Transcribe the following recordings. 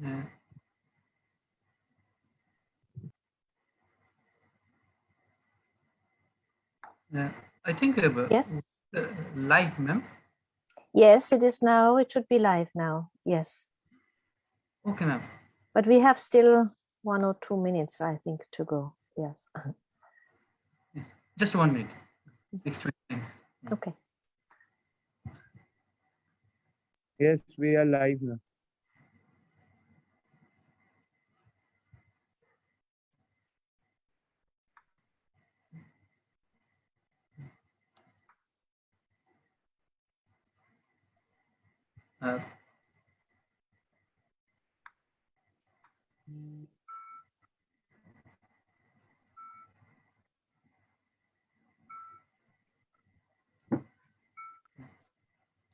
Uh, I think yes. Live, ma'am. Yes, it is now. It should be live now. Yes. Okay, ma'am. But we have still 1 or 2 minutes, I think, to go. Yes. Just 1 minute. 6:29. Okay. Yes, we are live now.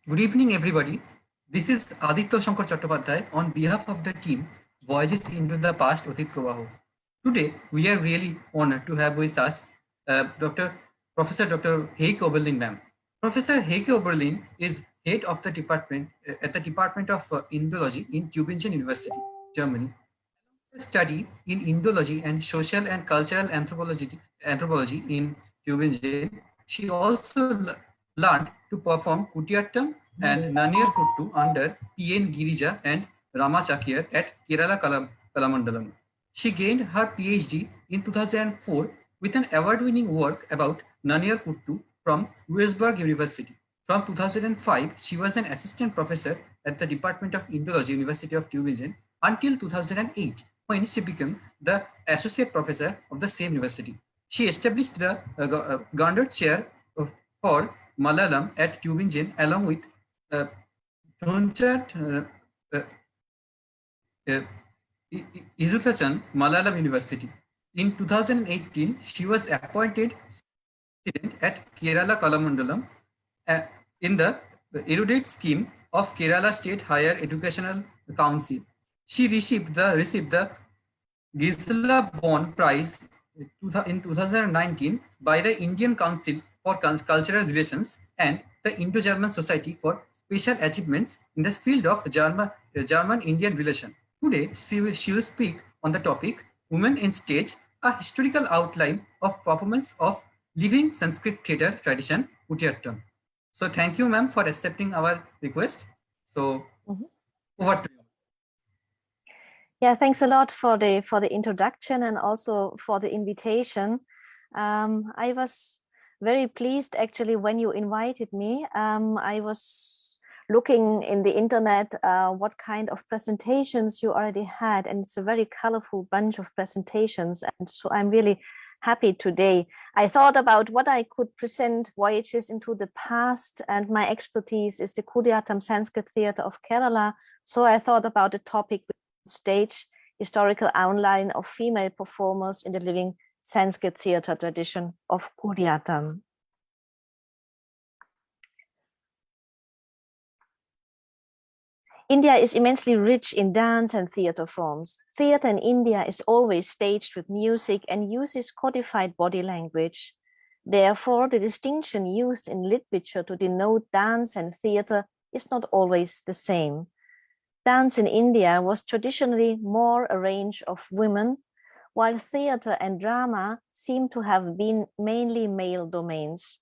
Good evening, everybody. This is Aditya Shankar Chattopadhyay on behalf of the team Voyages into the Past Otit Provaho. Today, we are really honored to have with us Professor Dr. Heike Oberlin, ma'am. Professor Heike Oberlin is head of the department at the Department of Indology in Tübingen University, Germany. Study in Indology and Social and Cultural Anthropology in Tübingen. She also learned to perform Kutiyattam and Nanyarkuta under Panigirija and Ramachakya at Kerala Kalamandalam. She gained her PhD in 2004 with an award-winning work about Nanyarkuta from Wurzburg University. From 2005, she was an assistant professor at the Department of Indology, University of Tübingen, until 2008, when she became the associate professor of the same university. She established the Gardner Chair for Malayalam at Tübingen along with Izutachan Malayalam University. In 2018, she was appointed student at Kerala Kalamandalam in the erudite scheme of Kerala State Higher Educational Council. She received the Gisela Bond Prize in 2019 by the Indian Council for Cultural Relations and the Indo-German Society for Special Achievements in the field of German-Indian relation. Today, she will speak on the topic Women in Stage, a historical outline of performance of living Sanskrit theatre tradition, Kūṭiyāṭṭam. So thank you, ma'am, for accepting our request. So over to you. Yeah, thanks a lot for the introduction and also for the invitation. I was very pleased actually when you invited me. I was looking in the internet what kind of presentations you already had, and it's a very colorful bunch of presentations, and so I'm really happy today. I thought about what I could present Voyages into the past, and my expertise is the Kūṭiyāṭṭam Sanskrit Theatre of Kerala, so I thought about the topic stage historical outline of female performers in the living Sanskrit theatre tradition of Kūṭiyāṭṭam. India is immensely rich in dance and theatre forms. Theatre in India is always staged with music and uses codified body language. Therefore, the distinction used in literature to denote dance and theatre is not always the same. Dance in India was traditionally more a range of women, while theatre and drama seem to have been mainly male domains.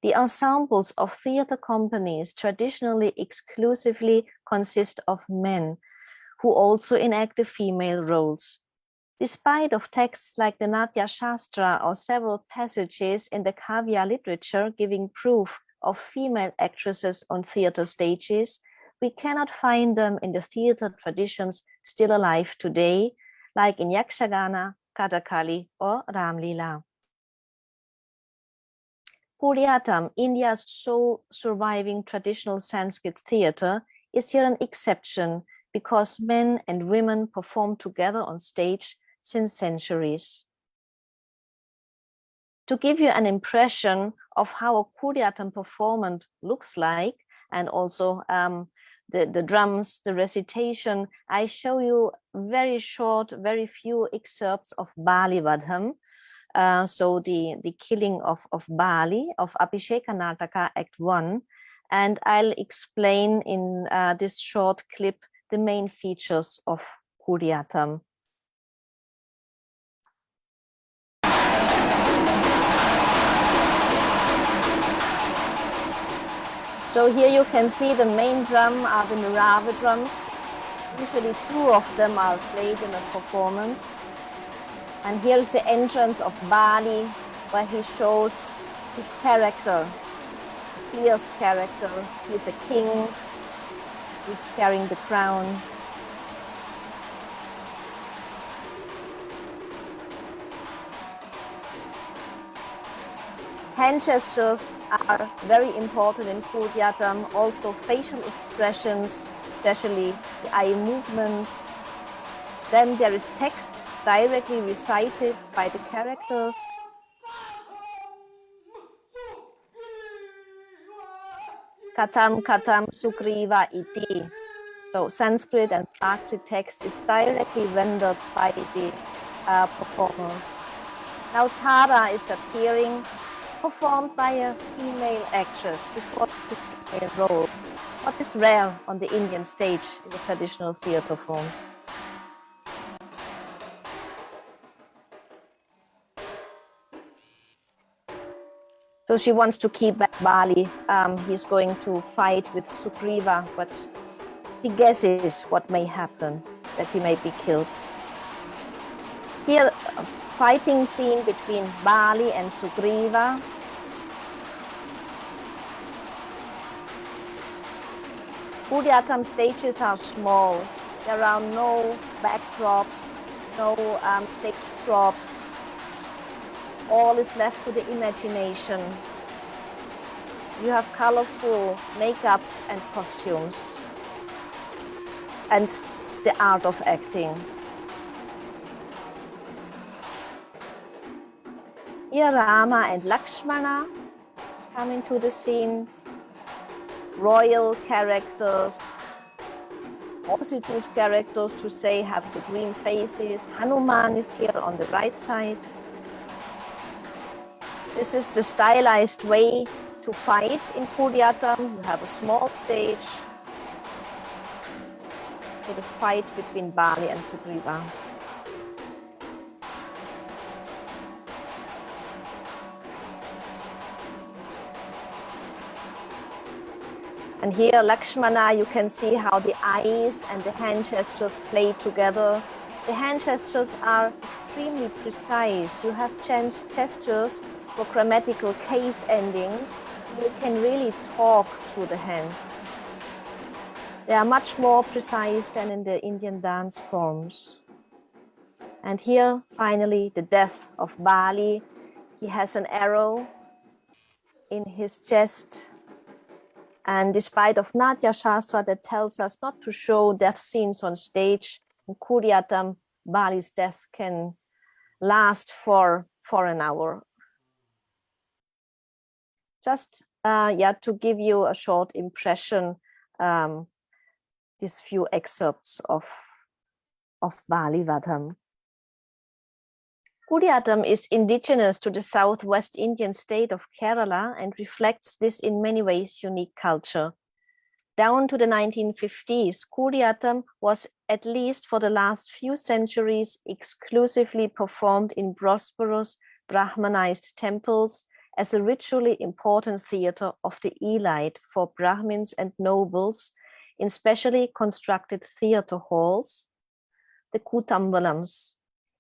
The ensembles of theatre companies traditionally exclusively consist of men, who also enact the female roles. Despite of texts like the Natya Shastra or several passages in the Kavya literature giving proof of female actresses on theatre stages, we cannot find them in the theatre traditions still alive today, like in Yakshagana, Katakali, or Ramlila. Kūṭiyāṭṭam, India's sole surviving traditional Sanskrit theatre, is here an exception because men and women perform together on stage since centuries. To give you an impression of how a Kūṭiyāṭṭam performance looks like, and also the drums, the recitation, I show you very short, very few excerpts of Bali Vadham. So the killing of Bali, of Abhisheka Nataka Act 1. And I'll explain in this short clip the main features of Kūṭiyāṭṭam. So here you can see the main drum are the Mirava drums. Usually 2 of them are played in a performance. And here's the entrance of Bali, where he shows his character, a fierce character. He's a king, he's carrying the crown. Hand gestures are very important in Kūṭiyāṭṭam, also facial expressions, especially the eye movements. Then there is text directly recited by the characters. Katam katam sugriva iti. So Sanskrit and Prakrit text is directly rendered by the performers. Now Tara is appearing, performed by a female actress because it's a female role. What is rare on the Indian stage in the traditional theatre forms. So she wants to keep back Bali. He's going to fight with Sugriva, but he guesses what may happen, that he may be killed. Here, a fighting scene between Bali and Sugriva. Kūṭiyāṭṭam stages are small. There are no backdrops, no stage props. All is left to the imagination. You have colorful makeup and costumes, and the art of acting. Here Rama and Lakshmana come into the scene. Royal characters, positive characters to say, have the green faces. Hanuman is here on the right side. This is the stylized way to fight in Kūṭiyāṭṭam. You have a small stage for the fight between Bali and Sugriva. And here, Lakshmana, you can see how the eyes and the hand gestures play together. The hand gestures are extremely precise. You have gestures for grammatical case endings. You can really talk through the hands. They are much more precise than in the Indian dance forms. And here, finally, the death of Bali. He has an arrow in his chest. And despite of Natya Shastra that tells us not to show death scenes on stage, in Kūṭiyāṭṭam, Bali's death can last for an hour. Just to give you a short impression, these few excerpts of Bali Vadham. Kūṭiyāṭṭam is indigenous to the southwest Indian state of Kerala and reflects this in many ways unique culture. Down to the 1950s, Kūṭiyāṭṭam was, at least for the last few centuries, exclusively performed in prosperous Brahmanized temples as a ritually important theatre of the elite for Brahmins and nobles in specially constructed theatre halls, the Kūtambalams.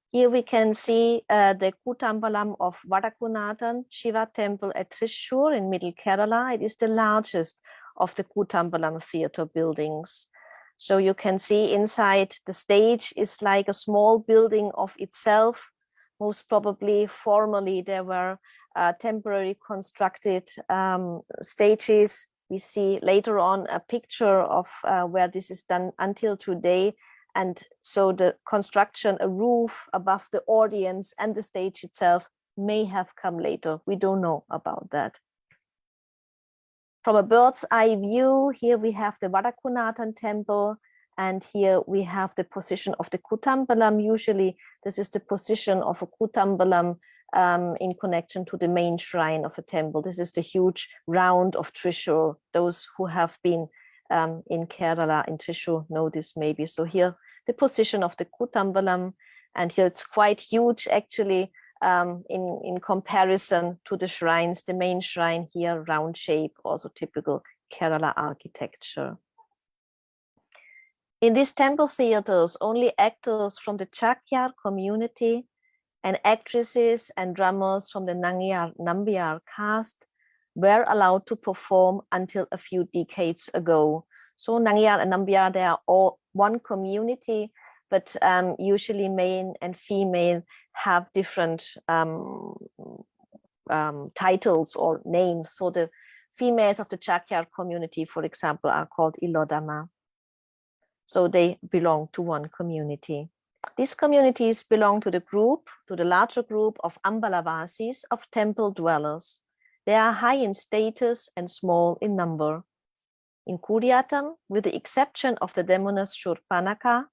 Here we can see the Kūtambalam of Vadakunathan Shiva temple at Thrissur in Middle Kerala. It is the largest of the Kūtambalam theatre buildings. So you can see inside the stage is like a small building of itself. Most probably formerly there were temporary constructed stages. We see later on a picture of where this is done until today. And so the construction, a roof above the audience and the stage itself may have come later. We don't know about that. From a bird's eye view, here we have the Vadakunathan temple, and here we have the position of the Kūtambalam. Usually this is the position of a Kūtambalam in connection to the main shrine of a temple. This is the huge round of Thrissur. Those who have been in Kerala, in Thrissur, know this maybe. So here the position of the Kutambalam, and here it's quite huge actually in comparison to the shrines. The main shrine here, round shape, also typical Kerala architecture. In these temple theaters, only actors from the Chakyar community and actresses and drummers from the Nambia caste were allowed to perform until a few decades ago. So Naṅṅyār and Nambia, they are all one community, but usually male and female have different titles or names. So the females of the Chakyar community, for example, are called Ilodama. So they belong to one community. These communities belong to the larger group of Ambalavasis, of temple dwellers. They are high in status and small in number. In Kūṭiyāṭṭam, with the exception of the demoness Shurpanaka,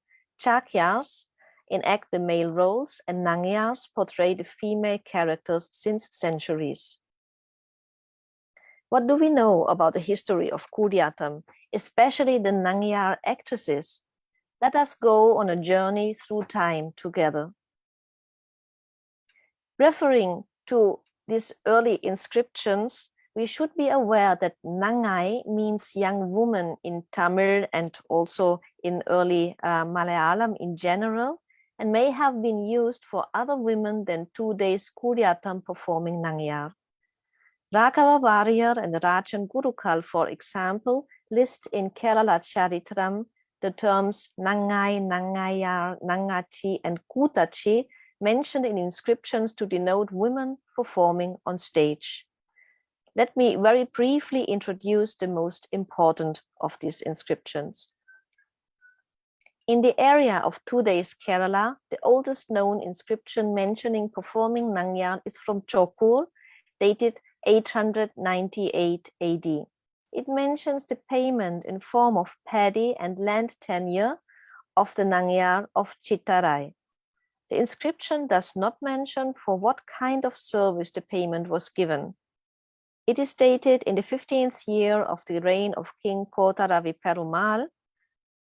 Chakyars enact the male roles and Naṅṅyārs portray the female characters since centuries. What do we know about the history of Kūṭiyāṭṭam, especially the Naṅṅyār actresses? Let us go on a journey through time together. Referring to these early inscriptions, we should be aware that Naṅṅai means young woman in Tamil and also in early Malayalam in general, and may have been used for other women than 2 days Kūṭiyāṭṭam performing Naṅṅyār. Raghava Warrior and Rajan Gurukal, for example, list in Kerala Charitram the terms Naṅṅai, Naṅṅyār, Naṅṅachi, and Kūtachi mentioned in inscriptions to denote women performing on stage. Let me very briefly introduce the most important of these inscriptions. In the area of 2 days Kerala, the oldest known inscription mentioning performing Naṅṅyār is from Chokur, dated 898 AD. It mentions the payment in form of paddy and land tenure of the Naṅṅyār of Chittarai. The inscription does not mention for what kind of service the payment was given. It is dated in the 15th year of the reign of King Kotaravi Perumal.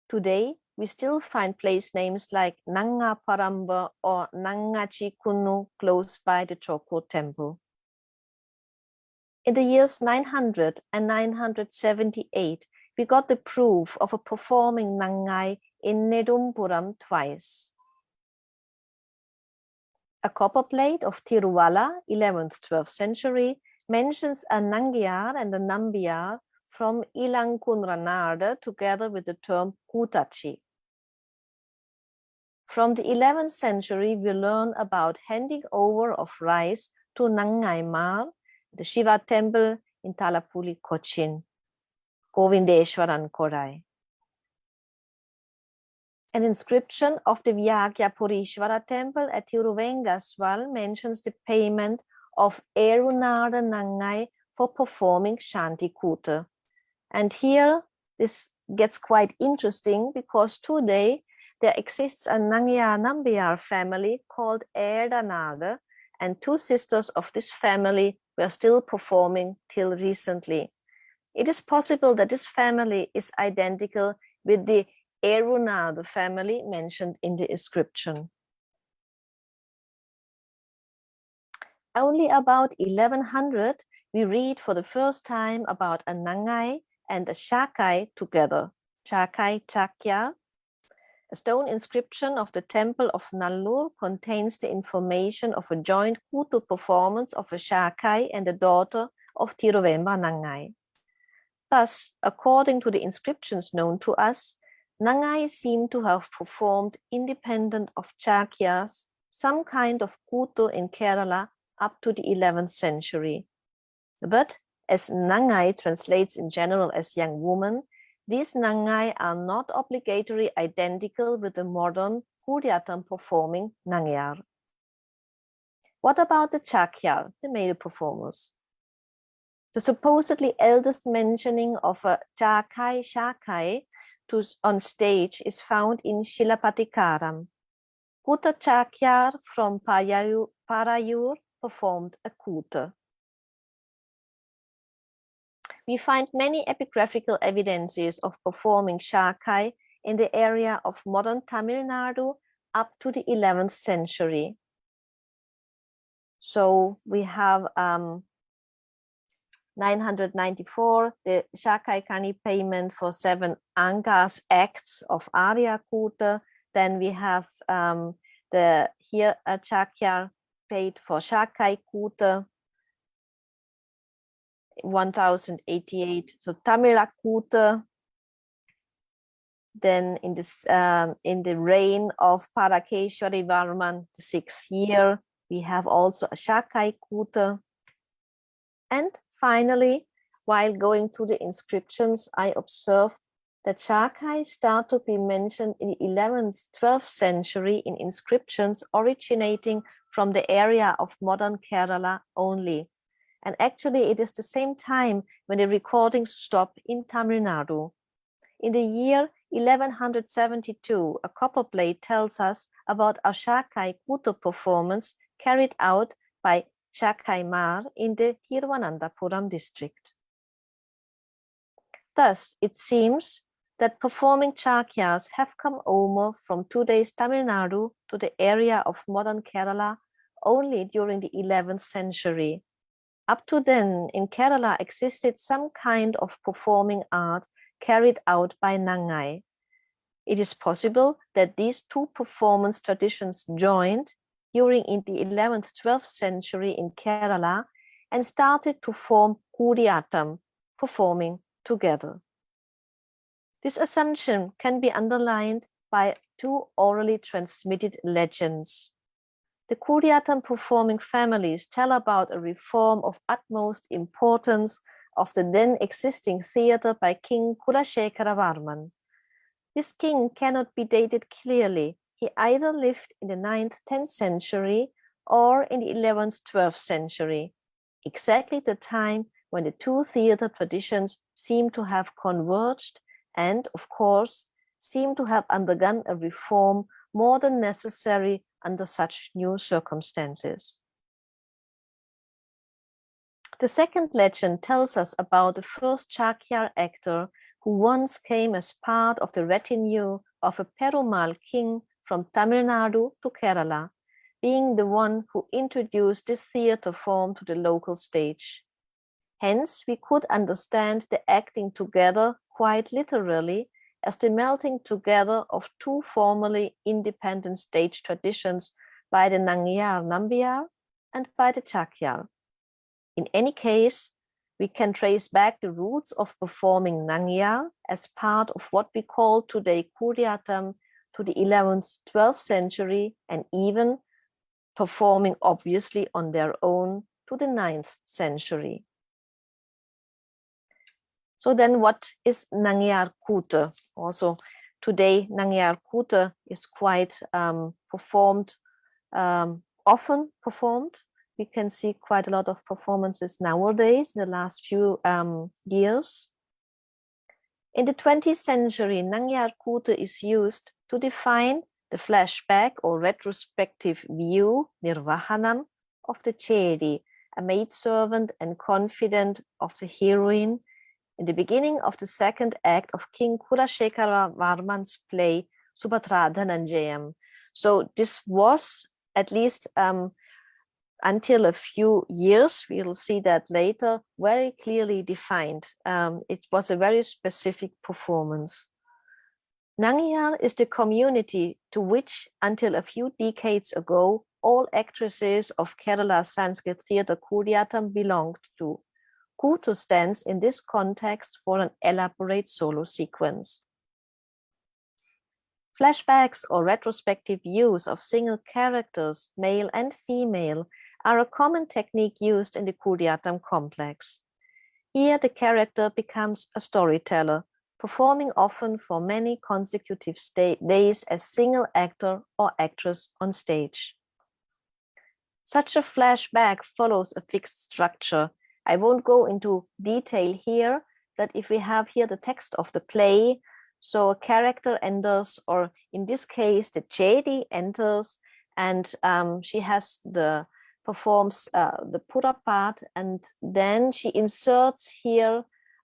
Today, we still find place names like Naṅṅāparamba or Naṅṅachikunnu close by the Chokur temple. In the years 900 and 978, we got the proof of a performing Naṅṅai in Nedumpuram twice. A copper plate of Tiruvalla, 11th, 12th century, mentions a Naṅṅyār and a Nambia from Ilankunranada together with the term Kūtachi. From the 11th century, we learn about handing over of rice to Naṅṅyār, the Shiva temple in Talapuli, Cochin, Govindeshwaran Korai. An inscription of the Vyagyapurishvara temple at Tiruvengaswal mentions the payment of Erunada Naṅṅai for performing Shanti Kūta. And here this gets quite interesting because today there exists a Naṅṅyār Nambiyar family called Erdanada, and 2 sisters of this family were still performing till recently. It is possible that this family is identical with the Erunada family mentioned in the inscription. Only about 1100, we read for the first time about a Naṅṅai and a Shakai together, Shakai Chakya. A stone inscription of the temple of Nallur contains the information of a joint Kūtu performance of a Shakai and the daughter of Tiruvemba Naṅṅai. Thus, according to the inscriptions known to us, Naṅṅai seem to have performed independent of Chakyas some kind of Kūtu in Kerala up to the 11th century. But as Naṅṅai translates in general as young woman, these Naṅṅai are not obligatory identical with the modern Kūṭiyāṭṭam performing Naṅṅyār. What about the Chakyar, the male performers? The supposedly eldest mentioning of a Chakai Shakai on stage is found in Shilapatikaram. Kūta Chakyar from Parayur performed a Kūta. We find many epigraphical evidences of performing Shakai in the area of modern Tamil Nadu up to the 11th century. So we have 994, the Shakaikani payment for 7 Angas acts of Arya Kūṭa. Then we have the here Chakya paid for Shakai Kūṭa, 1088. So Tamila Kūṭa. Then in this in the reign of Parakeshwari Varman, the 6th year, we have also a Shakai Kūṭa. And finally, while going through the inscriptions, I observed that Shakai start to be mentioned in the 11th, 12th century in inscriptions originating from the area of modern Kerala only. And actually, it is the same time when the recordings stop in Tamil Nadu. In the year 1172, a copper plate tells us about a Shakai Kūṭa performance carried out by Shakaimar in the Thiruvananthapuram district. Thus, it seems that performing Chakyas have come over from today's Tamil Nadu to the area of modern Kerala only during the 11th century. Up to then, in Kerala existed some kind of performing art carried out by Naṅṅyār. It is possible that these two performance traditions joined during in the 11th, 12th century in Kerala and started to form Kūṭiyāṭṭam, performing together. This assumption can be underlined by 2 orally transmitted legends. The Kūṭiyāṭṭam performing families tell about a reform of utmost importance of the then existing theatre by King Kulashekara Varman. This king cannot be dated clearly. He either lived in the 9th, 10th century or in the 11th, 12th century, exactly the time when the 2 theatre traditions seem to have converged and, of course, seem to have undergone a reform more than necessary under such new circumstances. The second legend tells us about the first Chakyar actor who once came as part of the retinue of a Perumal king from Tamil Nadu to Kerala, being the one who introduced this theatre form to the local stage. Hence, we could understand the acting together quite literally as the melting together of 2 formerly independent stage traditions by the Naṅṅyār Nambia and by the Chakyar. In any case, we can trace back the roots of performing Naṅṅyār as part of what we call today Kūṭiyāṭṭam to the 11th, 12th century and even performing obviously on their own to the 9th century. So then what is Nanyarkuta? Also today Nanyarkuta is quite performed, often performed. We can see quite a lot of performances nowadays in the last few years. In the 20th century, Nanyarkuta is used to define the flashback or retrospective view, nirvahanam, of the Chedi, a maidservant and confidant of the heroine, in the beginning of the 2nd act of King Kulashekara Varman's play Subhadra Dhananjayam. So this was at least until a few years, we'll see that later, very clearly defined. It was a very specific performance. Naṅṅyār is the community to which, until a few decades ago, all actresses of Kerala Sanskrit theatre Kūṭiyāṭṭam belonged to. Kūṭu stands in this context for an elaborate solo sequence. Flashbacks or retrospective views of single characters, male and female, are a common technique used in the Kūṭiyāṭṭam complex. Here the character becomes a storyteller, performing often for many consecutive days as single actor or actress on stage. Such a flashback follows a fixed structure. I won't go into detail here, but if we have here the text of the play, so a character enters, or in this case, the Chedi enters, and she has performs the Pura part, and then she inserts here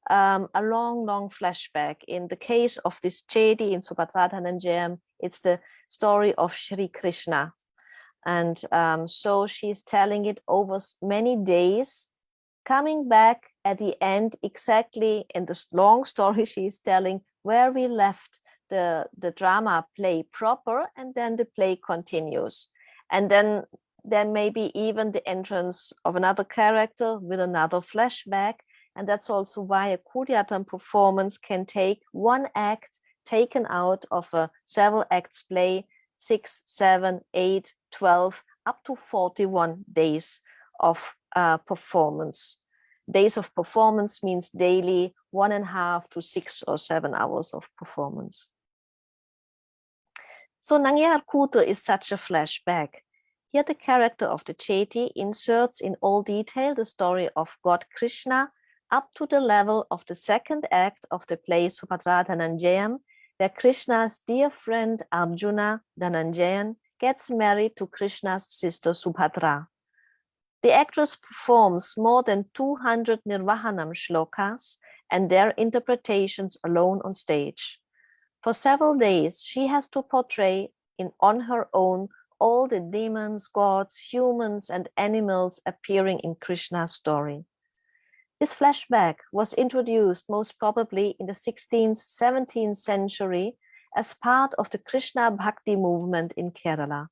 a long flashback. In the case of this Chedi in Subhadra, it's the story of Shri Krishna. And so she's telling it over many days, coming back at the end exactly in this long story she's telling where we left the drama play proper, and then the play continues. And then there may be even the entrance of another character with another flashback. And that's also why a Kūṭiyāṭṭam performance can take one act taken out of a several acts play, 6, 7, 8, 12, up to 41 days of performance. Days of performance means daily 1.5 to 6 or 7 hours of performance. So Nanyarkuta is such a flashback. Here the character of the Cheti inserts in all detail the story of God Krishna up to the level of the second act of the play Subhadra Dhananjayam, where Krishna's dear friend Arjuna Dhananjayan gets married to Krishna's sister Subhadra. The actress performs more than 200 Nirvahanam shlokas and their interpretations alone on stage. For several days, she has to portray on her own all the demons, gods, humans, and animals appearing in Krishna's story. This flashback was introduced most probably in the 16th, 17th century as part of the Krishna Bhakti movement in Kerala.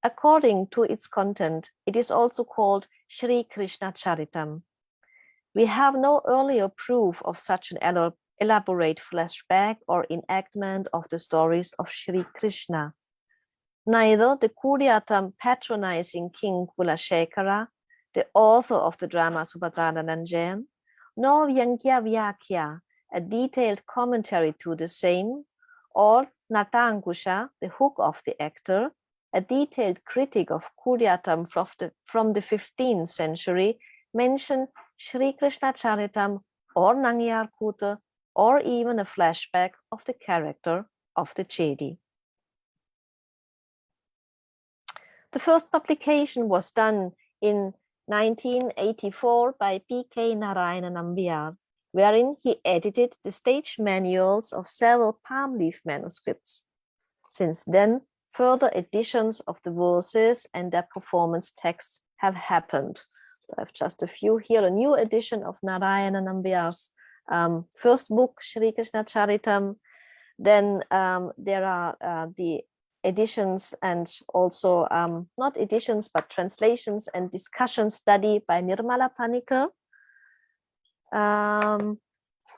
According to its content, it is also called Shri Krishna Charitam. We have no earlier proof of such an elaborate flashback or enactment of the stories of Shri Krishna. Neither the Kūṭiyāṭṭam patronizing King Kulashekara, the author of the drama Subhadra Dhananjayam, nor Vyankya Vyakya, a detailed commentary to the same, or Natāṅkusha, the hook of the actor, a detailed critic of Kūṭiyāṭṭam from the 15th century, mention Shri Krishna Charitam or Naṅṅyār, or even a flashback of the character of the Chedi. The first publication was done in 1984 by P.K. Narayana Nambia, wherein he edited the stage manuals of several palm leaf manuscripts. Since then, further editions of the verses and their performance texts have happened. I have just a few here, a new edition of Narayana Nambiar's first book, Shri Krishna Charitam. Then there are the editions and also not editions but translations and discussion study by Nirmala Panikkar.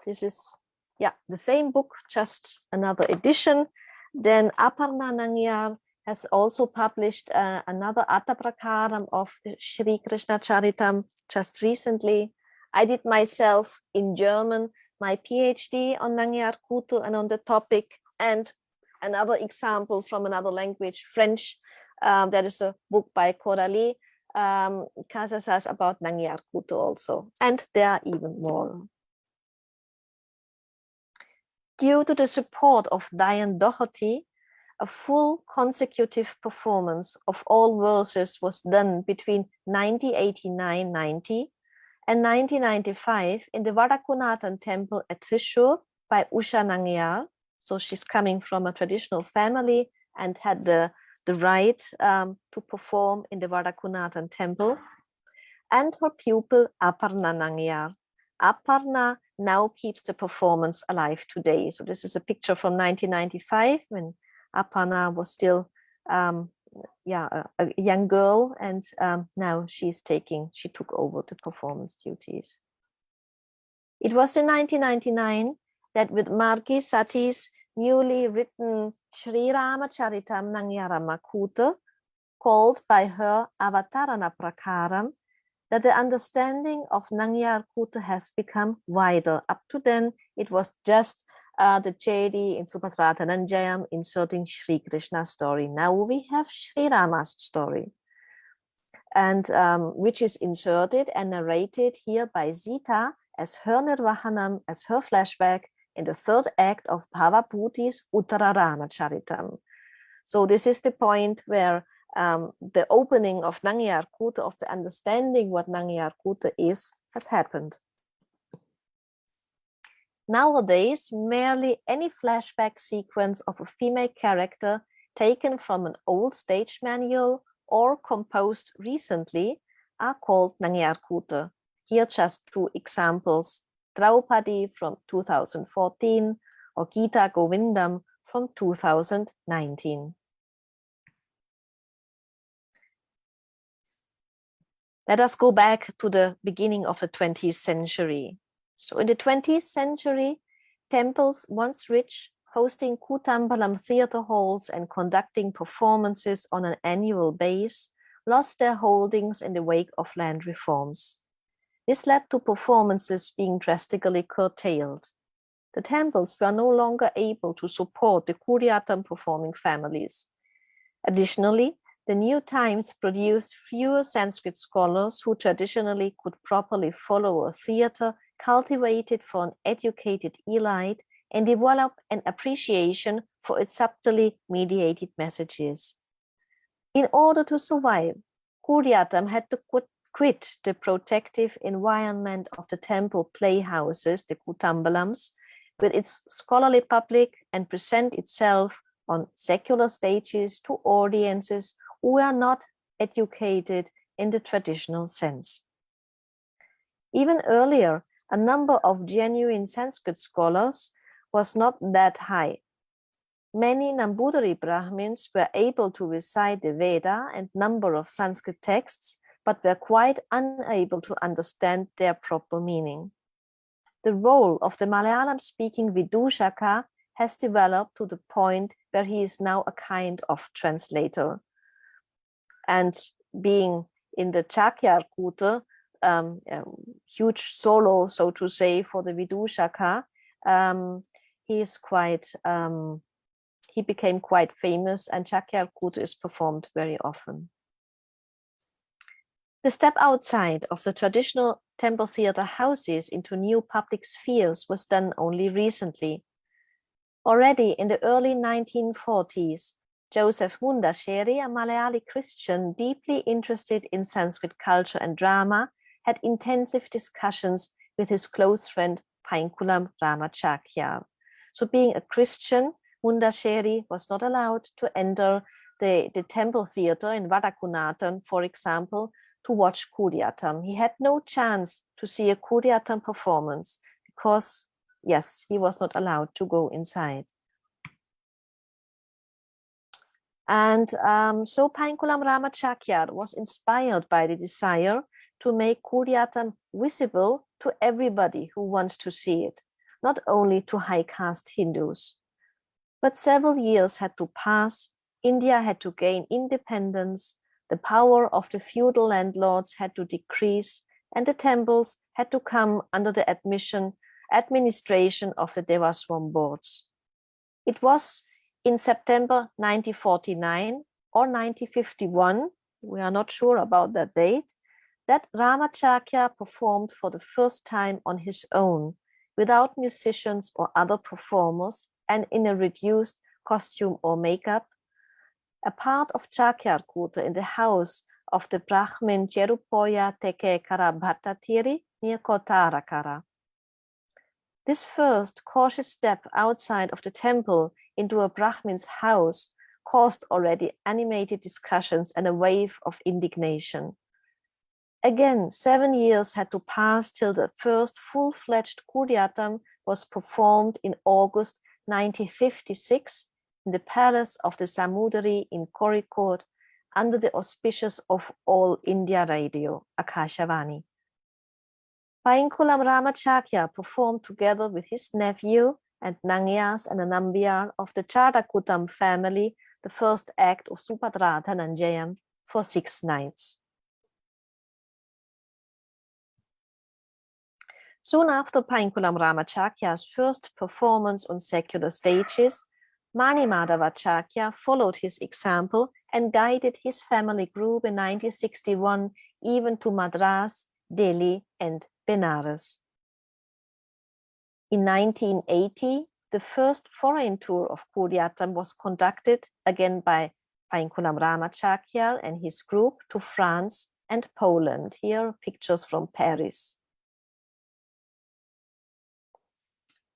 This is the same book, just another edition. Then Aparna Naṅṅyār has also published another Atta Prakaram of Shri Krishna Charitam just recently. I did myself in German my PhD on Nanyarkuta and on the topic, and another example from another language, French. There is a book by Coralie Casasas about Nanyarkuta also, and there are even more. Due to the support of Diane Doherty, a full consecutive performance of all verses was done between 1989-90 and 1995 in the Vadakunathan temple at Thrissur by Usha Nagya. So she's coming from a traditional family and had the right to perform in the Vadakunathan temple. And her pupil Aparna Naṅṅyār. Aparna now keeps the performance alive today. So this is a picture from 1995 when Aparna was still a young girl, and now she took over the performance duties. It was in 1999 that with Margi Sati's newly written Sri Ramacharitam Naṅṅyār, called by her Avatarana Prakaram, that the understanding of Naṅṅyār has become wider. Up to then, it was just the Chedi in Subhadra Dhananjayam inserting Shri Krishna's story. Now we have Shri Rama's story, and which is inserted and narrated here by Sita as her Nirvahanam, as her flashback in the third act of Bhavabhuti's Uttara Ramacharitam. So this is the point where the opening of Naṅṅyār, of the understanding what Naṅṅyār is, has happened. Nowadays, merely any flashback sequence of a female character taken from an old stage manual or composed recently are called Nanyarkuta. Here just two examples, Draupadi from 2014 or Gita Govindam from 2019. Let us go back to the beginning of the 20th century. So in the 20th century, temples once rich, hosting Kūṭiyāṭṭam theatre halls and conducting performances on an annual basis, lost their holdings in the wake of land reforms. This led to performances being drastically curtailed. The temples were no longer able to support the Kūṭiyāṭṭam performing families. Additionally, the new times produced fewer Sanskrit scholars who traditionally could properly follow a theatre cultivated for an educated elite and develop an appreciation for its subtly mediated messages. In order to survive, Kūṭiyāṭṭam had to quit the protective environment of the temple playhouses, the Kūṭambalams, with its scholarly public and present itself on secular stages to audiences who are not educated in the traditional sense. Even earlier, a number of genuine Sanskrit scholars was not that high. Many Nambudari Brahmins were able to recite the Veda and number of Sanskrit texts, but were quite unable to understand their proper meaning. The role of the Malayalam-speaking Vidushaka has developed to the point where he is now a kind of translator. And being in the Chakyarkuta, a huge solo, so to say, for the Vidushaka, he became quite famous, and Chakyarkuta is performed very often. The step outside of the traditional temple theatre houses into new public spheres was done only recently. Already in the early 1940s, Josephmundacheri, a Malayali Christian deeply interested in Sanskrit culture and drama, had intensive discussions with his close friend Painkulam Ramachakya. So being a Christian, Mundacheri was not allowed to enter the temple theatre in Vadakunatan, for example, to watch Kūṭiyāṭṭam. He had no chance to see a Kūṭiyāṭṭam performance because, yes, he was not allowed to go inside. And so Painkulam Ramachakya was inspired by the desire to make Kūṭiyāṭṭam visible to everybody who wants to see it, not only to high caste Hindus. But several years had to pass, India had to gain independence, the power of the feudal landlords had to decrease, and the temples had to come under the administration of the Devaswam boards. It was in September 1949 or 1951, we are not sure about that date, that Ramachakya performed for the first time on his own, without musicians or other performers, and in a reduced costume or makeup, a part of Chakyarkuta in the house of the Brahmin Cherupoya Teke Karabhattatiri near Kotarakara. This first cautious step outside of the temple into a Brahmin's house caused already animated discussions and a wave of indignation. Again, 7 years had to pass till the first full-fledged Kūṭiyāṭṭam was performed in August 1956 in the palace of the Samudari in Kozhikode under the auspices of All India Radio, Akashvani. Painkulam Ramachakya performed together with his nephew and Naṅṅyārs and a Nambia of the Chadakutam family the first act of Subhadra Dhananjayam for 6 nights. Soon after Painkulam Ramachakya's first performance on secular stages, Mani Madhavachakya followed his example and guided his family group in 1961 even to Madras, Delhi, and Benares. In 1980, the first foreign tour of Kūṭiyāṭṭam was conducted again by Painkulam Ramachakya and his group to France and Poland. Here are pictures from Paris.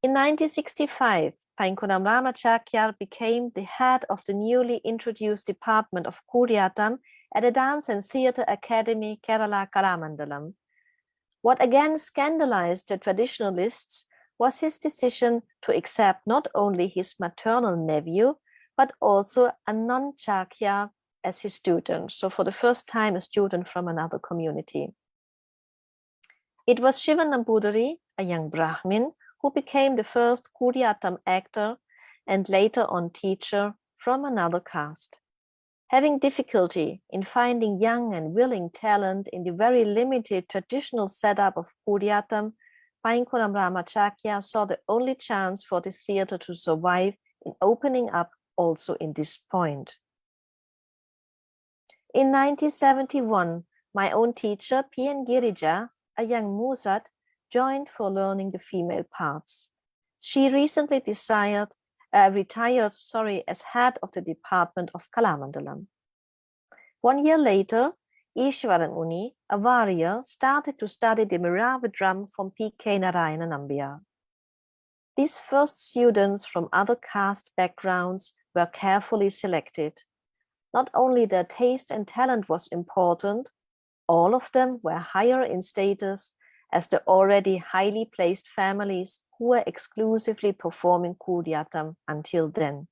In 1965, Painkonam Ramachakya became the head of the newly introduced department of Kūṭiyāṭṭam at the Dance and Theatre Academy, Kerala Kalamandalam. What again scandalized the traditionalists was his decision to accept not only his maternal nephew, but also a non-Chakya as his student. So for the first time, a student from another community. It was Shiva Nambudari, a young Brahmin, who became the first Kūṭiyāṭṭam actor and later on teacher from another caste. Having difficulty in finding young and willing talent in the very limited traditional setup of Kūṭiyāṭṭam, Painkonam Ramachakya saw the only chance for this theatre to survive in opening up also in this point. In 1971, my own teacher, Panigirija, a young Musat, joined for learning the female parts. She recently retired as head of the department of Kalamandalam. 1 year later, Ishwaran, a warrior, started to study the Mirava drum from P.K. Narayana Nambia. These first students from other caste backgrounds were carefully selected. Not only their taste and talent was important, all of them were higher in status as the already highly placed families who were exclusively performing Kūṭiyāṭṭam until then.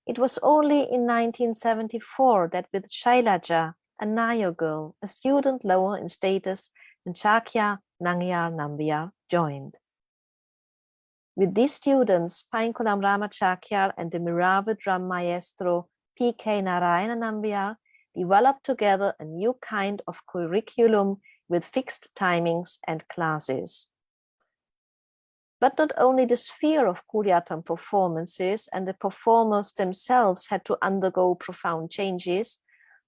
It was only in 1974 that with Shailaja, a Naṅṅyār girl, a student lower in status than Chakya, Naṅṅyār, Nambia, joined. With these students, Painkonam Ramachakya and the Mirava drum maestro P.K. Narayana Nambia developed together a new kind of curriculum with fixed timings and classes. But not only the sphere of Kūṭiyāṭṭam performances and the performers themselves had to undergo profound changes,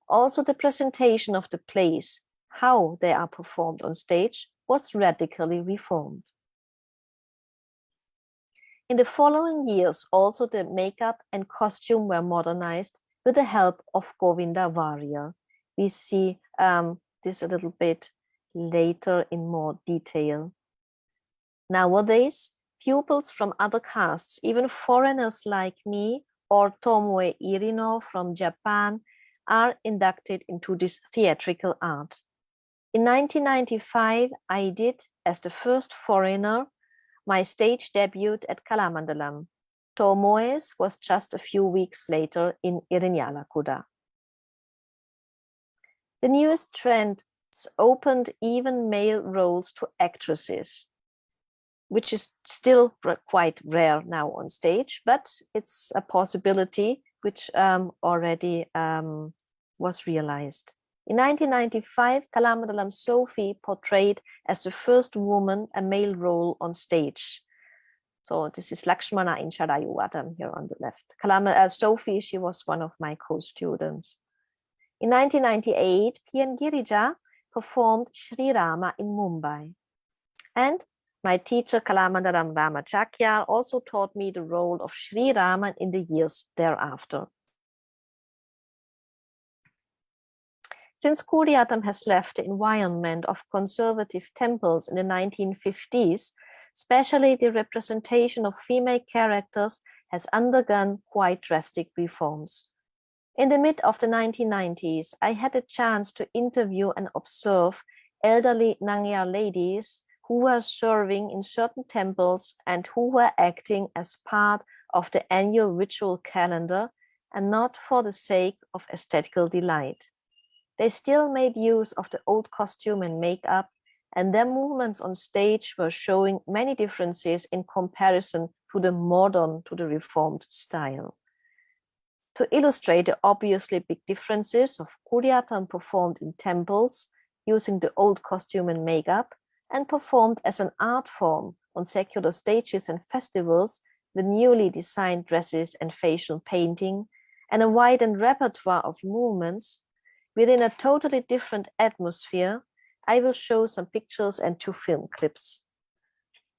also the presentation of the plays, how they are performed on stage, was radically reformed. In the following years, also the makeup and costume were modernized with the help of Govindavaria. We see this a little bit later in more detail. Nowadays, pupils from other castes, even foreigners like me or Tomoe Irino from Japan, are inducted into this theatrical art. In 1995, I did, as the first foreigner, my stage debut at Kalamandalam. Tomoe's was just a few weeks later in Nanyarkuta. The newest trend opened even male roles to actresses, which is still quite rare now on stage, but it's a possibility which already was realized. In 1995, Kalam and Sophia portrayed as the first woman a male role on stage. So this is Lakshmana in Chadayuvatam here on the left. Sophia, she was one of my co-students. In 1998, Panigirija performed Sri Rama in Mumbai. And my teacher Kalamandaram Ramachakya also taught me the role of Sri Rama in the years thereafter. Since Kūṭiyāṭṭam has left the environment of conservative temples in the 1950s, especially the representation of female characters has undergone quite drastic reforms. In the mid of the 1990s, I had a chance to interview and observe elderly Naṅṅyār ladies who were serving in certain temples and who were acting as part of the annual ritual calendar and not for the sake of aesthetical delight. They still made use of the old costume and makeup, and their movements on stage were showing many differences in comparison to the reformed style. To illustrate the obviously big differences of Kūṭiyāṭṭam performed in temples using the old costume and makeup and performed as an art form on secular stages and festivals with newly designed dresses and facial painting and a widened repertoire of movements, within a totally different atmosphere, I will show some pictures and 2 film clips.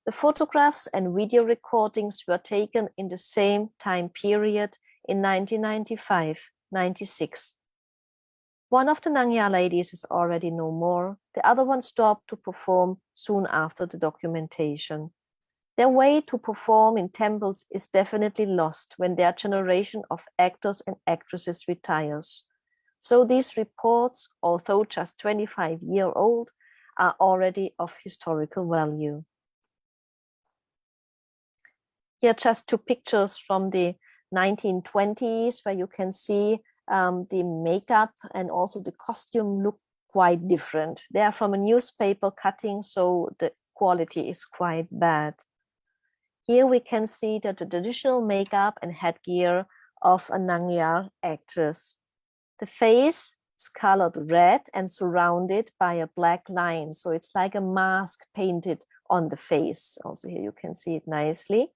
The photographs and video recordings were taken in the same time period in 1995-96. One of the Naṅṅyār ladies is already no more. The other one stopped to perform soon after the documentation. Their way to perform in temples is definitely lost when their generation of actors and actresses retires. So these reports, although just 25-year-old, are already of historical value. Here are just two pictures from the 1920s where you can see the makeup and also the costume look quite different. They are from a newspaper cutting, so the quality is quite bad. Here we can see the traditional makeup and headgear of a Naṅṅyār actress. The face is colored red and surrounded by a black line. So it's like a mask painted on the face. Also here you can see it nicely.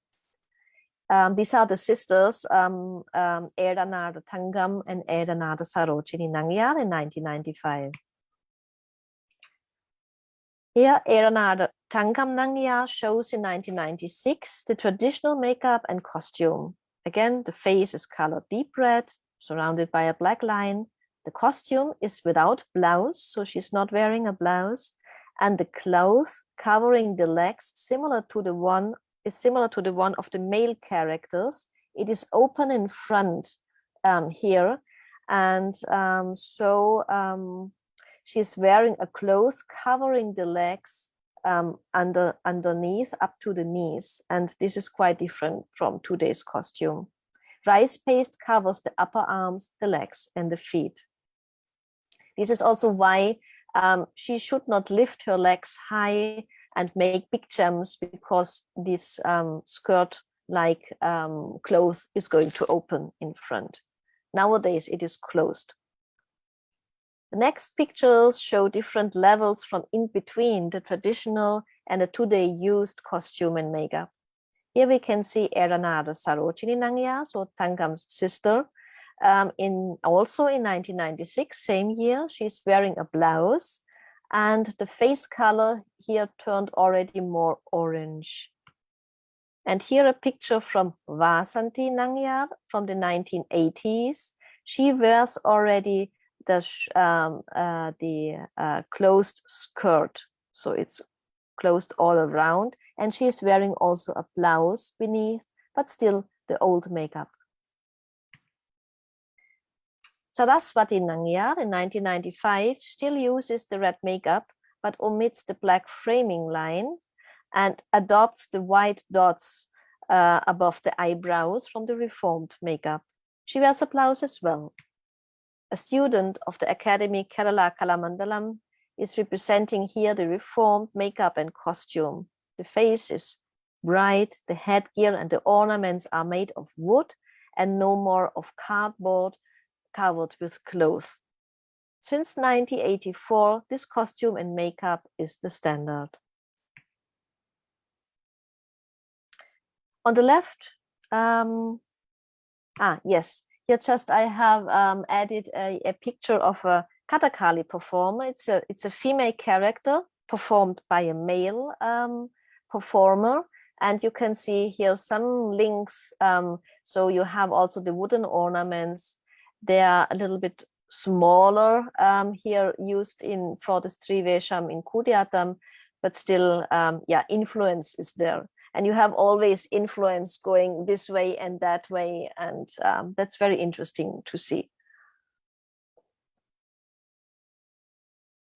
These are the sisters, Eranada Thangam and Eranada Sarojini Naṅṅyār in 1995. Here, Eranada Thangam Naṅṅyār shows in 1996 the traditional makeup and costume. Again, the face is colored deep red, surrounded by a black line. The costume is without blouse, so she's not wearing a blouse. And the cloth covering the legs is similar to the one of the male characters. It is open in front here. And she's wearing a cloth covering the legs underneath up to the knees. And this is quite different from today's costume. Rice paste covers the upper arms, the legs, and the feet. This is also why she should not lift her legs high and make big jumps, because this skirt-like cloth is going to open in front. Nowadays, it is closed. The next pictures show different levels from in between the traditional and the today used costume and makeup. Here we can see Eranada Sarojini Naṅṅyār, so Thangam's sister. Also in 1996, same year, she's wearing a blouse, and the face color here turned already more orange. And here a picture from Vasanti Naṅṅyār from the 1980s. She wears already the closed skirt, so it's closed all around, and she's wearing also a blouse beneath, but still the old makeup. Saraswati Naṅṅyār in 1995 still uses the red makeup, but omits the black framing line and adopts the white dots above the eyebrows from the reformed makeup. She wears a blouse as well. A student of the Academy Kerala Kalamandalam is representing here the reformed makeup and costume. The face is bright, the headgear and the ornaments are made of wood and no more of cardboard covered with cloth. Since 1984, this costume and makeup is the standard. On the left, yes, here just I have added a picture of a Katakali performer. It's a female character performed by a male performer. And you can see here some links. So you have also the wooden ornaments. They are a little bit smaller here used for the Strivesham in Kūṭiyāṭṭam, but still, influence is there. And you have always influence going this way and that way. And that's very interesting to see.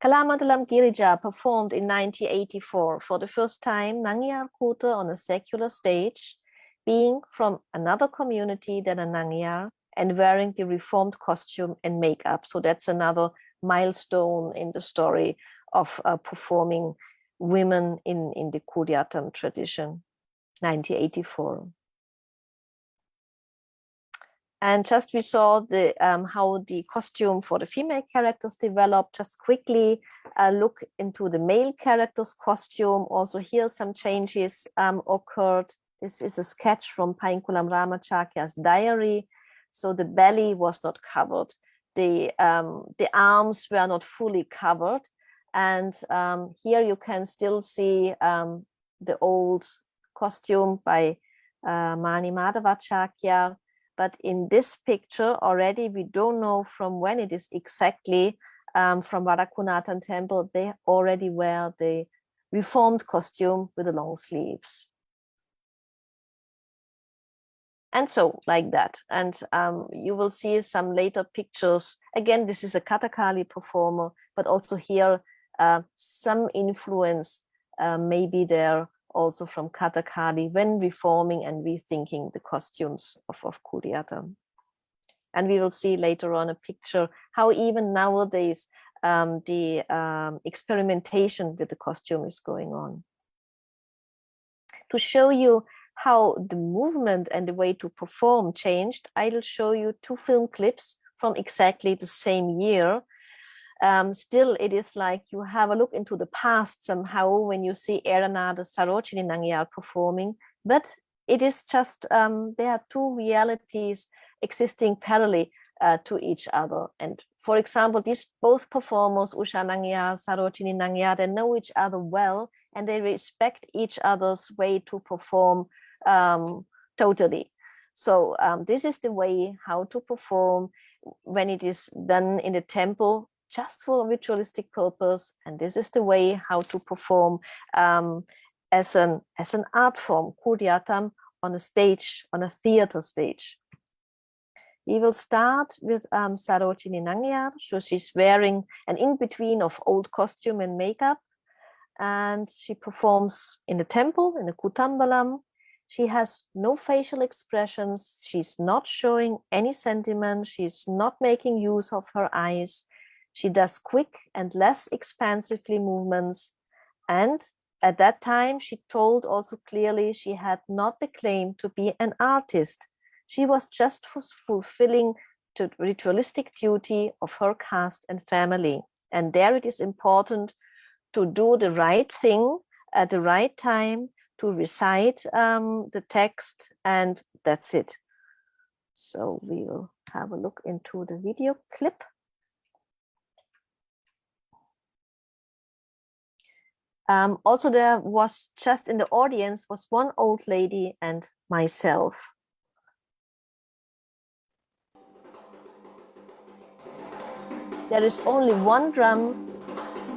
Kalam and Panigirija performed in 1984 for the first time Nanyarkuta on a secular stage, being from another community than a Naṅṅyār and wearing the reformed costume and makeup. So that's another milestone in the story of performing women in the Kūṭiyāṭṭam tradition, 1984. And just we saw the how the costume for the female characters developed. Just quickly look into the male character's costume. Also here some changes occurred. This is a sketch from Painkulam Ramachakya's diary. So the belly was not covered. The arms were not fully covered. And here you can still see the old costume by Mani Madhavacharya. But in this picture already, we don't know from when it is exactly from Varakunathan temple. They already wear the reformed costume with the long sleeves. And so like that. And you will see some later pictures. Again, this is a Katakali performer, but also here some influence may be there also from Katakali when reforming and rethinking the costumes of Kūṭiyāṭṭam. And we will see later on a picture how even nowadays the experimentation with the costume is going on. To show you how the movement and the way to perform changed, I will show you 2 film clips from exactly the same year. Still, it is like you have a look into the past somehow when you see Erana, the Sarojini Naṅṅyār performing, but it is just, there are 2 realities existing parallel to each other. And for example, these both performers, Usha Nagya, Sarojini Naṅṅyār, they know each other well and they respect each other's way to perform totally. So this is the way how to perform when it is done in the temple just for a ritualistic purpose, and this is the way how to perform as an art form, Kūṭiyāṭṭam, on a stage, on a theater stage. We will start with Sarojini Naṅṅyār. So she's wearing an in-between of old costume and makeup, and she performs in the temple, in the Kutambalam. She has no facial expressions. She's not showing any sentiment. She's not making use of her eyes. She does quick and less expansively movements. And at that time, she told also clearly she had not the claim to be an artist. She was just fulfilling the ritualistic duty of her caste and family. And there it is important to do the right thing at the right time, to recite the text, and that's it. So we will have a look into the video clip. Also, there was just in the audience was 1 old lady and myself. There is only 1 drum,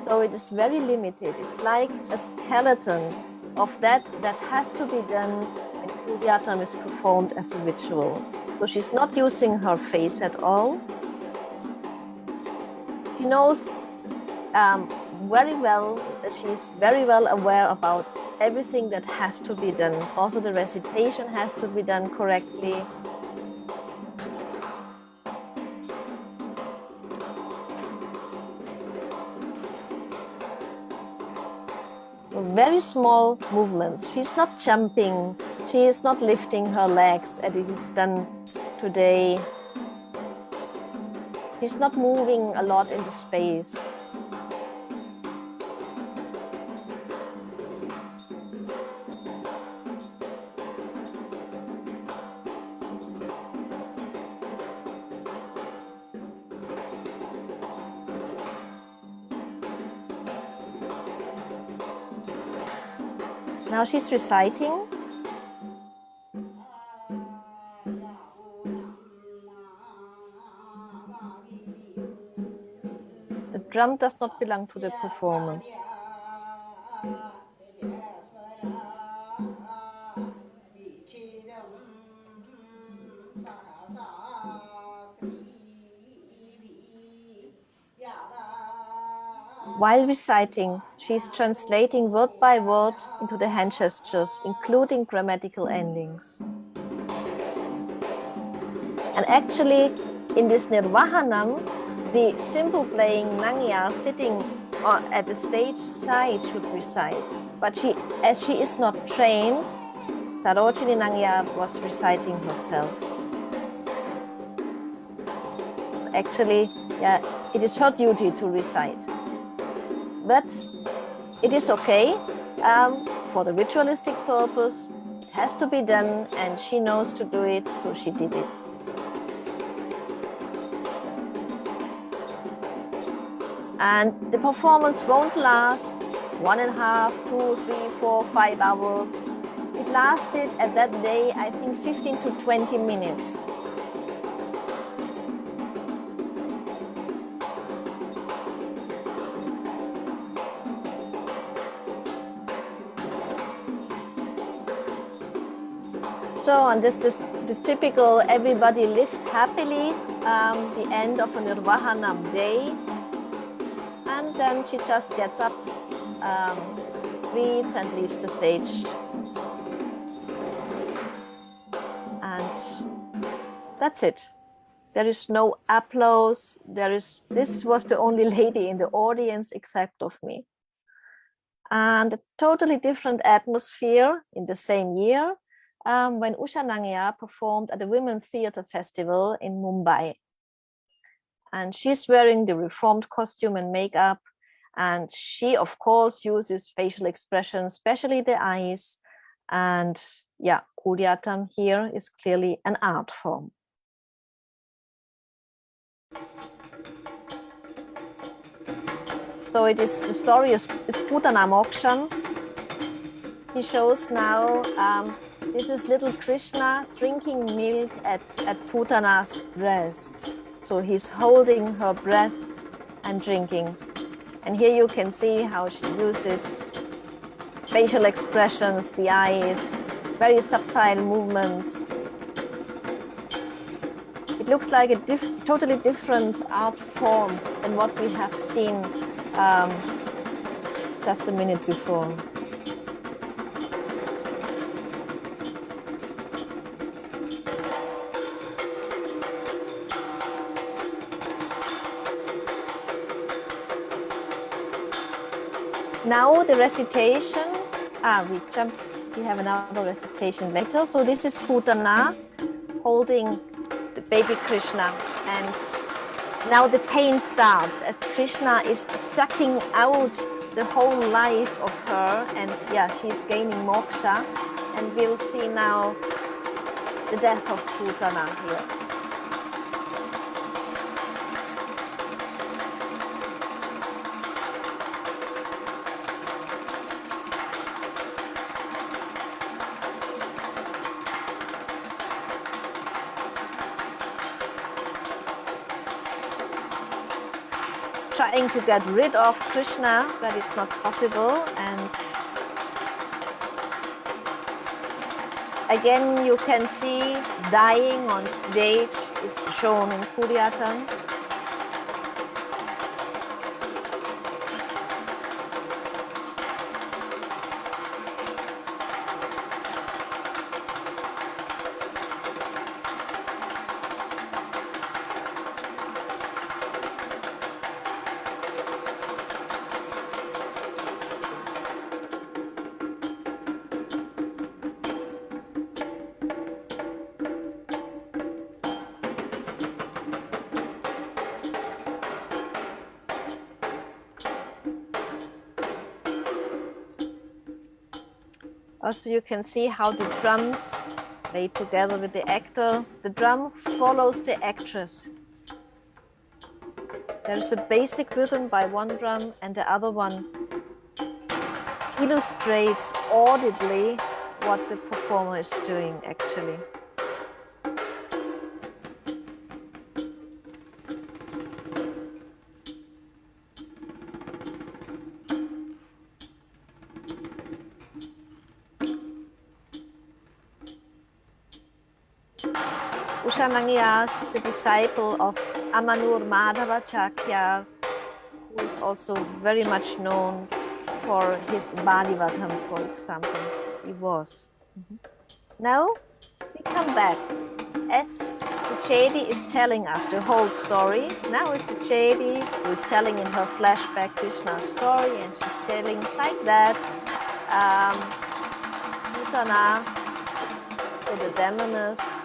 so it is very limited. It's like a skeleton of that has to be done when Kūṭiyāṭṭam is performed as a ritual. So she's not using her face at all. She knows very well, she's very well aware about everything that has to be done. Also the recitation has to be done correctly. Very small movements. She's not jumping. She is not lifting her legs as it is done today. She's not moving a lot in the space. Now she's reciting. The drum does not belong to the performance. While reciting, she is translating word by word into the hand gestures, including grammatical endings. And actually, in this Nirvahanam, the simple playing Naṅṅyār sitting at the stage side should recite. But as she is not trained, Sarojini Naṅṅyār was reciting herself. Actually, yeah, it is her duty to recite. But it is okay for the ritualistic purpose. It has to be done, and she knows to do it, so she did it. And the performance won't last 1.5, 2, 3, 4, 5 hours. It lasted at that day, I think, 15 to 20 minutes. So, and this is the typical everybody lived happily, the end of a Nirvahanam day. And then she just gets up, reads and leaves the stage. And that's it. There is no applause. This was the only lady in the audience except of me. And a totally different atmosphere in the same year when Usha Nagya performed at the Women's Theatre Festival in Mumbai. And she's wearing the reformed costume and makeup. And she, of course, uses facial expressions, especially the eyes. And yeah, Kūṭiyāṭṭam here is clearly an art form. So the story is Putana Mokshan. He shows now, this is little Krishna drinking milk at Putana's breast. So he's holding her breast and drinking. And here you can see how she uses facial expressions, the eyes, very subtle movements. It looks like a totally different art form than what we have seen just a minute before. Now the recitation, we have another recitation later. So this is Putana holding the baby Krishna, and now the pain starts as Krishna is sucking out the whole life of her, and yeah, she's gaining moksha, and we'll see now the death of Putana here. Trying to get rid of Krishna, but it's not possible. And again, you can see dying on stage is shown in Kūṭiyāṭṭam. Also, you can see how the drums play together with the actor. The drum follows the actress. There's a basic rhythm by one drum, and the other one illustrates audibly what the performer is doing actually. Usha Nagya is the disciple of Amanur Madhavacharya, who is also very much known for his Bhagavatam, for example. He was. Now we come back. As the Chedi is telling us the whole story, now it's the Chedi who is telling in her flashback Krishna's story, and she's telling like that. Putana with the demoness.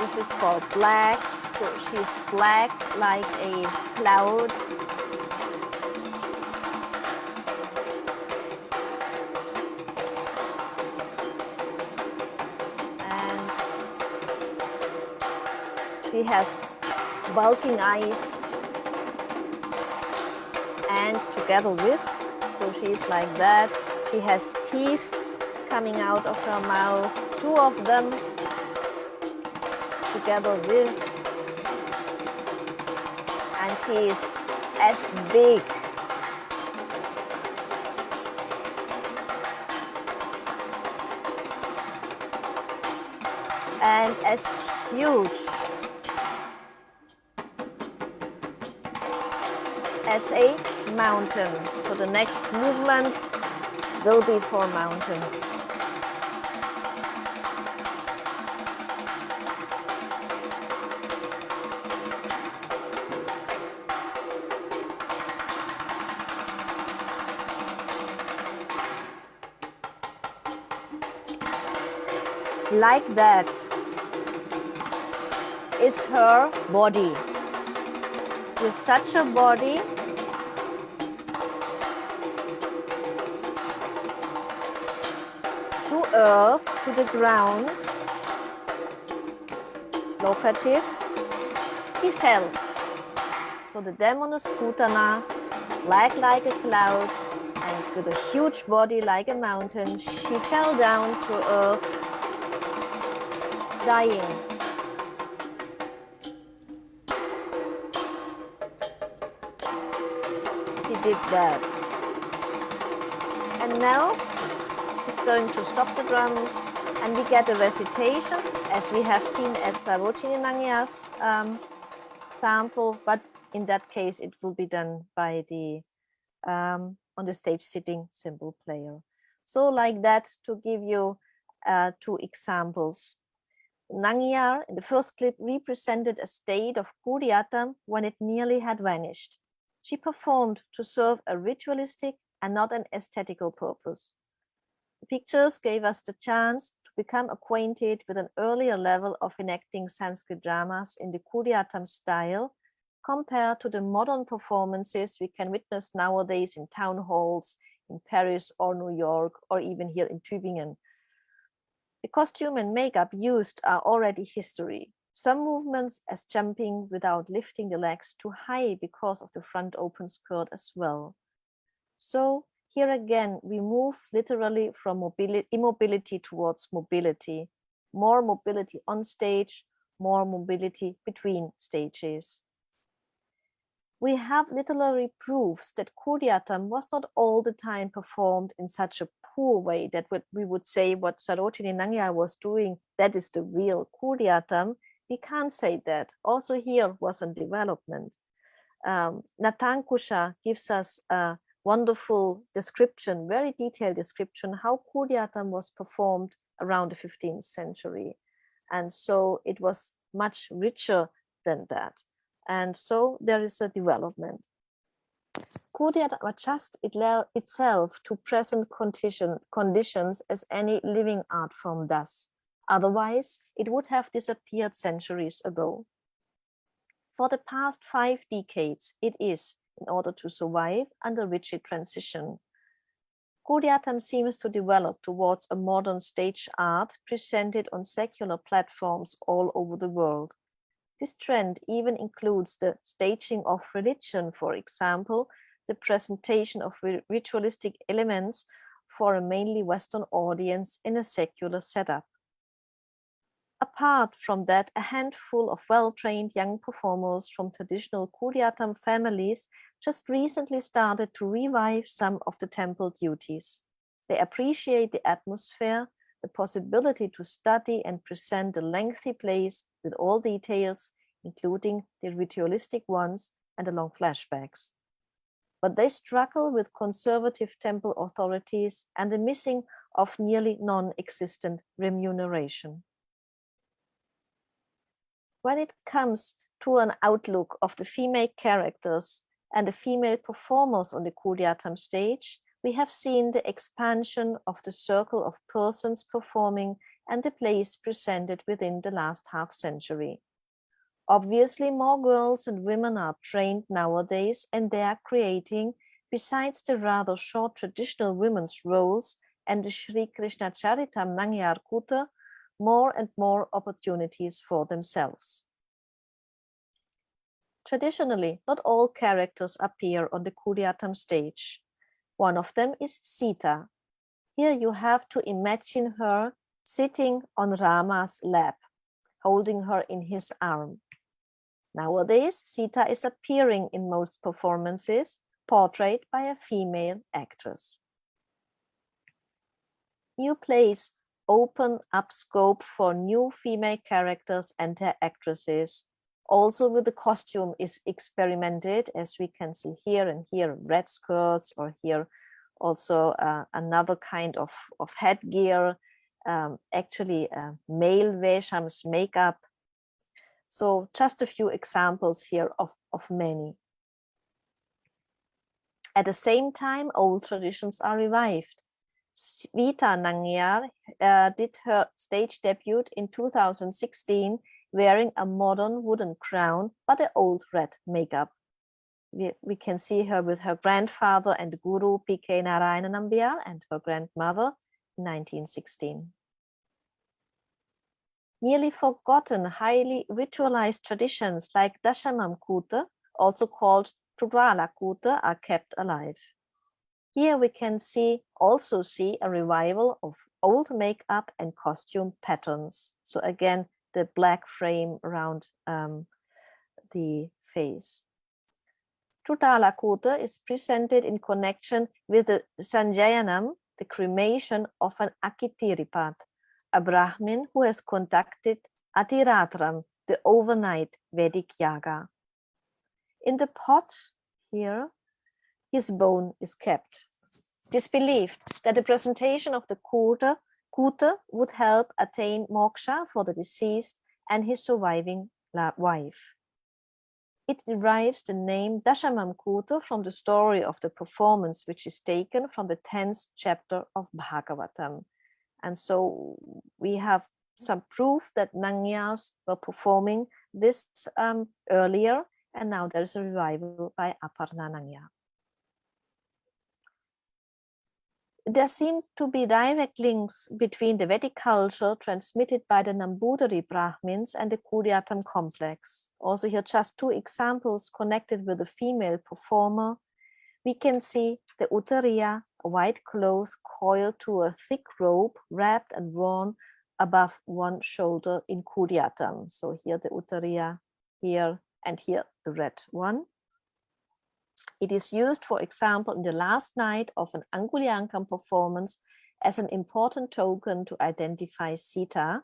This is for black, so she's black like a cloud. And she has bulging eyes, and together with, so she's like that. She has teeth coming out of her mouth, two of them together with, and she is as big and as huge as a mountain. So the next movement will be for mountain. Like that is her body. With such a body, to earth, to the ground, locative, he fell. So the demoness Putana, like a cloud, and with a huge body like a mountain, she fell down to earth, dying. He did that. And now he's going to stop the drums and we get a recitation as we have seen at Sarojini Naṅṅyār's sample, but in that case it will be done by the on the stage sitting cymbal player. So like that, to give you 2 examples. Naṅṅyār in the first clip represented a state of Kūṭiyāṭṭam when it nearly had vanished. She performed to serve a ritualistic and not an aesthetical purpose. The pictures gave us the chance to become acquainted with an earlier level of enacting Sanskrit dramas in the Kūṭiyāṭṭam style compared to the modern performances we can witness nowadays in town halls in Paris or New York or even here in Tübingen. The costume and makeup used are already history. Some movements as jumping without lifting the legs too high because of the front open skirt as well. So here again, we move literally from immobility towards mobility. More mobility on stage, more mobility between stages. We have literary proofs that Kūṭiyāṭṭam was not all the time performed in such a poor way that we would say what Sarojini Naṅṅyār was doing, that is the real Kūṭiyāṭṭam. We can't say that. Also here was a development. Natāṅkusha gives us a wonderful description, very detailed description, how Kūṭiyāṭṭam was performed around the 15th century. And so it was much richer than that. And so there is a development. Kūṭiyāṭṭam adjusts itself to present conditions as any living art form does. Otherwise, it would have disappeared centuries ago. For the past 5 decades, it is, in order to survive, under rigid transition. Kūṭiyāṭṭam seems to develop towards a modern stage art presented on secular platforms all over the world. This trend even includes the staging of religion, for example, the presentation of ritualistic elements for a mainly Western audience in a secular setup. Apart from that, a handful of well-trained young performers from traditional Kūṭiyāṭṭam families just recently started to revive some of the temple duties. They appreciate the atmosphere, the possibility to study and present the lengthy plays with all details, including the ritualistic ones and the long flashbacks. But they struggle with conservative temple authorities and the missing of nearly non-existent remuneration. When it comes to an outlook of the female characters and the female performers on the Kūṭiyāṭṭam stage, we have seen the expansion of the circle of persons performing and the plays presented within the last half-century. Obviously, more girls and women are trained nowadays, and they are creating, besides the rather short traditional women's roles and the Sri Krishna Charitam Nanyarkuta, more and more opportunities for themselves. Traditionally, not all characters appear on the Kūṭiyāṭṭam stage. One of them is Sita. Here you have to imagine her sitting on Rama's lap, holding her in his arm. Nowadays, Sita is appearing in most performances, portrayed by a female actress. New plays open up scope for new female characters and their actresses. Also with the costume is experimented, as we can see here, and here red skirts, or here also another kind of headgear, actually male Veshams makeup. So just a few examples here of many. At the same time, old traditions are revived. Shiva Nambudari did her stage debut in 2016 wearing a modern wooden crown but an old red makeup. We can see her with her grandfather and guru P.K. Narayana Nambia and her grandmother in 1916. Nearly forgotten, highly ritualized traditions like Dashamam-Kūṭa, also called Kūṭiyāṭṭam, are kept alive. Here we can also see a revival of old makeup and costume patterns. So again, the black frame around the face. Kūṭiyāṭṭam is presented in connection with the Sanjayanam, the cremation of an Akitiripat, a Brahmin who has conducted Atiratram, the overnight Vedic yaga. In the pot here, his bone is kept. It is believed that the presentation of the Kūṭa would help attain moksha for the deceased and his surviving wife. It derives the name Dashamam-Kūṭa from the story of the performance, which is taken from the 10th chapter of Bhagavatam. And so we have some proof that Naṅṅyārs were performing this earlier, and now there is a revival by Aparna Naṅṅyār. There seem to be direct links between the Vedic culture transmitted by the Nambudari Brahmins and the Kūṭiyāṭṭam complex. Also here just two examples connected with the female performer. We can see the uttariya, a white cloth coiled to a thick rope wrapped and worn above one shoulder in Kūṭiyāṭṭam. So here the uttariya, here and here the red one. It is used, for example, in the last night of an Angulyankam performance as an important token to identify Sita,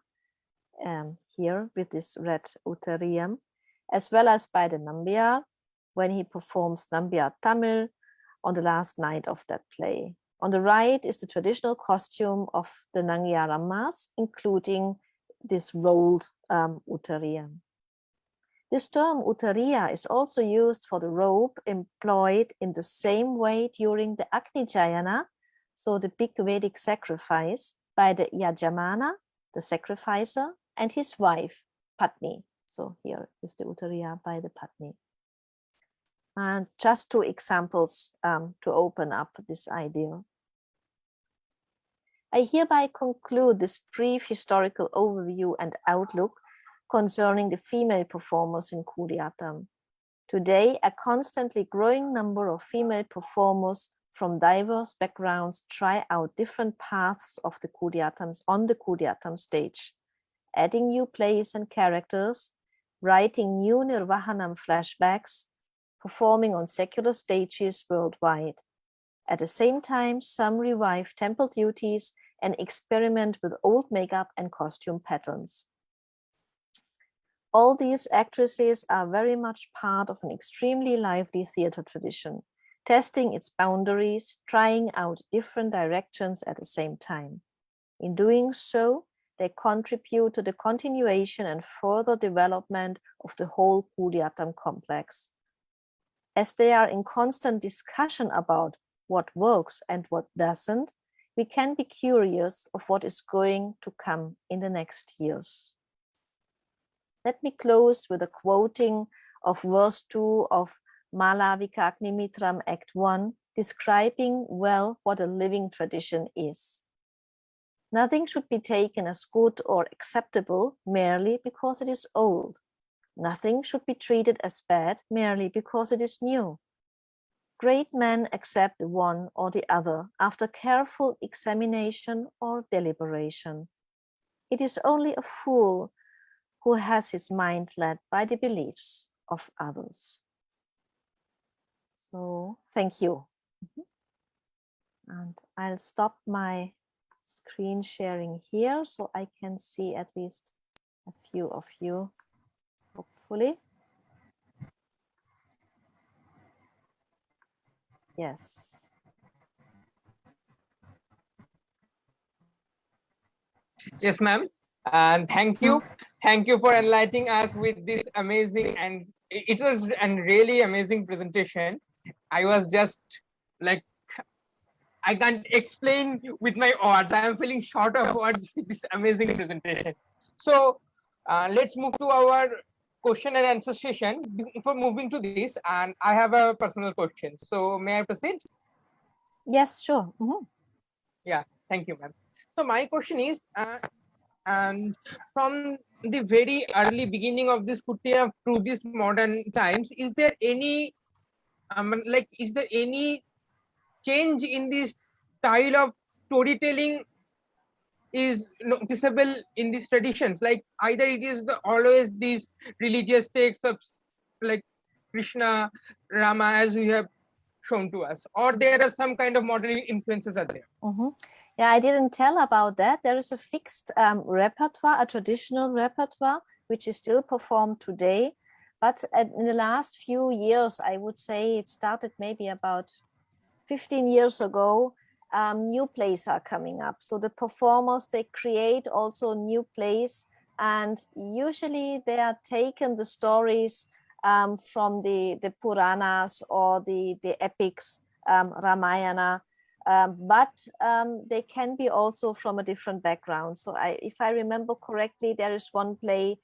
here with this red uttariyam, as well as by the Nambia when he performs Nambia Tamil on the last night of that play. On the right is the traditional costume of the Naṅṅyār Ammas, including this rolled uttariyam. This term uttariya is also used for the robe employed in the same way during the Agni Jayana, so the big Vedic sacrifice, by the Yajamana, the sacrificer, and his wife, Patni. So here is the uttariya by the Patni. And just two examples to open up this idea. I hereby conclude this brief historical overview and outlook concerning the female performers in Kūṭiyāṭṭam. Today, a constantly growing number of female performers from diverse backgrounds try out different paths of the Kūṭiyāṭṭams on the Kūṭiyāṭṭam stage, adding new plays and characters, writing new Nirvahanam flashbacks, performing on secular stages worldwide. At the same time, some revive temple duties and experiment with old makeup and costume patterns. All these actresses are very much part of an extremely lively theater tradition, testing its boundaries, trying out different directions at the same time. In doing so, they contribute to the continuation and further development of the whole Kūṭiyāṭṭam complex. As they are in constant discussion about what works and what doesn't, we can be curious of what is going to come in the next years. Let me close with a quoting of verse 2 of Malavika Agnimitram Act 1, describing well what a living tradition is. Nothing should be taken as good or acceptable merely because it is old. Nothing should be treated as bad merely because it is new. Great men accept the one or the other after careful examination or deliberation. It is only a fool who has his mind led by the beliefs of others. So, thank you. And I'll stop my screen sharing here so I can see at least a few of you, hopefully. Yes. Yes, ma'am. And thank you. Thank you for enlightening us with this amazing, and it was a really amazing presentation. I was just like, I can't explain with my words. I am feeling short of words with this amazing presentation. So let's move to our question and answer session. Before moving to this, and I have a personal question. So may I proceed? Yes, sure. Yeah, thank you, ma'am. So my question is, and from the very early beginning of this Kutiya to this modern times, is there any is there any change in the style of storytelling is noticeable in these traditions? Like either it is always these religious texts of like Krishna, Rama, as we have shown to us, or there are some kind of modern influences are there? Yeah, I didn't tell about that. There is a fixed repertoire, a traditional repertoire, which is still performed today. But in the last few years, I would say it started maybe about 15 years ago, new plays are coming up. So the performers, they create also new plays, and usually they are taken the stories from the Puranas or the epics, Ramayana, but they can be also from a different background. So if I remember correctly, there is one play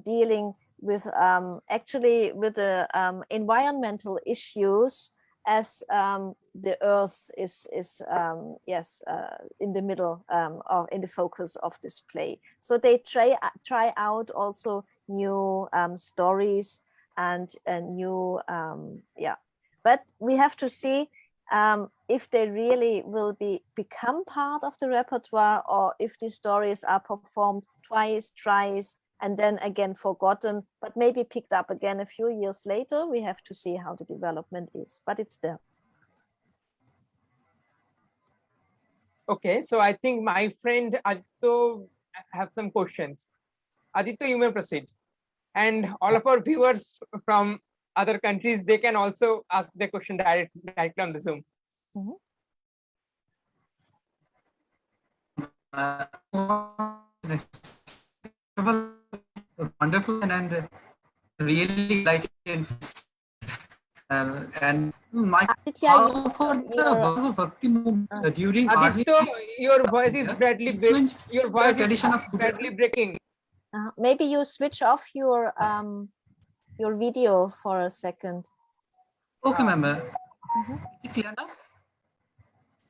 dealing with actually with the environmental issues, as the earth is in the middle or in the focus of this play. So they try out also new stories and new but we have to see if they really will become part of the repertoire, or if the stories are performed twice, thrice, and then again forgotten, but maybe picked up again a few years later. We have to see how the development is, but it's there. Okay, so I think my friend Aditya have some questions. Aditya, you may proceed. And all of our viewers from other countries, they can also ask their question directly on the Zoom. Wonderful and really lighting and my how for the Bhakti movement during Aditya, your voice is badly breaking. Your voice tradition is badly breaking. Maybe you switch off your video for a second. Okay, ma'am. Is it clear now?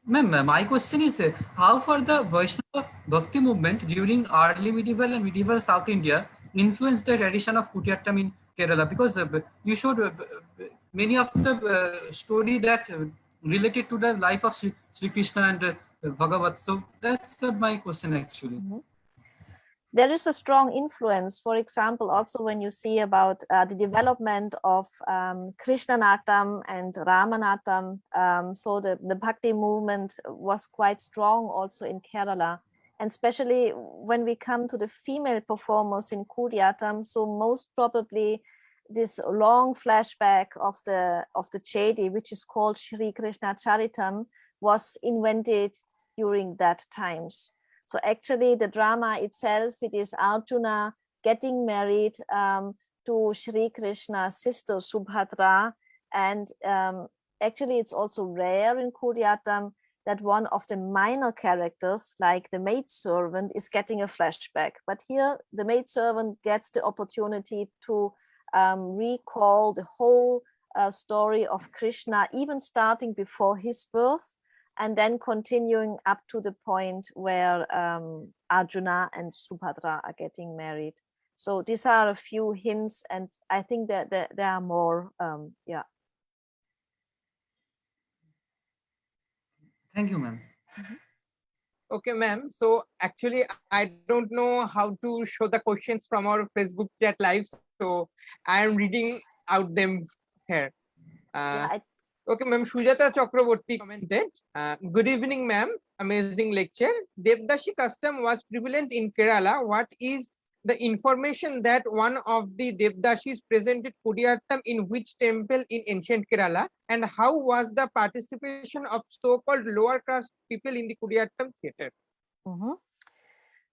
Ma'am, my question is how for the Vaishnava Bhakti movement during early medieval and medieval South India influenced the tradition of Kūṭiyāṭṭam in Kerala? Because you showed many of the story that related to the life of Sri Krishna and Bhagavat. So that's my question actually. There is a strong influence, for example, also when you see about the development of Krishnanatam and Ramanatam. So the Bhakti movement was quite strong also in Kerala. And especially when we come to the female performers in Kūṭiyāṭṭam, so most probably this long flashback of the Chedi, which is called Shri Krishna Charitam, was invented during that times. So actually the drama itself, it is Arjuna getting married to Shri Krishna's sister Subhadra. And actually it's also rare in Kūṭiyāṭṭam that one of the minor characters, like the maidservant, is getting a flashback. But here the maidservant gets the opportunity to recall the whole story of Krishna, even starting before his birth, and then continuing up to the point where Arjuna and Subhadra are getting married. So these are a few hints, and I think that there are more. Thank you, ma'am. Okay, ma'am. So actually, I don't know how to show the questions from our Facebook chat live. So I am reading out them here. Okay, ma'am. Sujata Chakraborty commented, good evening, ma'am. amazing lecture. Devdashi custom was prevalent in Kerala. What is the information that one of the Devdashis presented Kūṭiyāṭṭam in which temple in ancient Kerala? And how was the participation of so-called lower caste people in the Kūṭiyāṭṭam theatre? Mhm.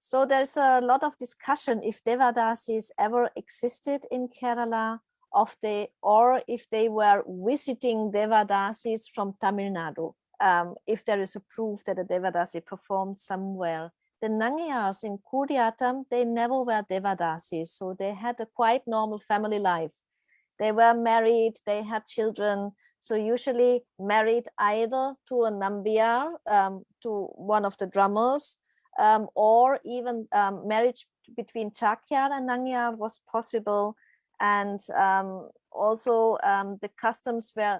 So there's a lot of discussion if Devadasis ever existed in Kerala, or if they were visiting Devadasis from Tamil Nadu. If there is a proof that a Devadasi performed somewhere. The Naṅṅyārs in Kūṭiyāṭṭam, they never were Devadasis, so they had a quite normal family life. They were married, they had children, so usually married either to a Nambia, to one of the drummers, or even marriage between Chakyar and Naṅṅyār was possible. And also the customs were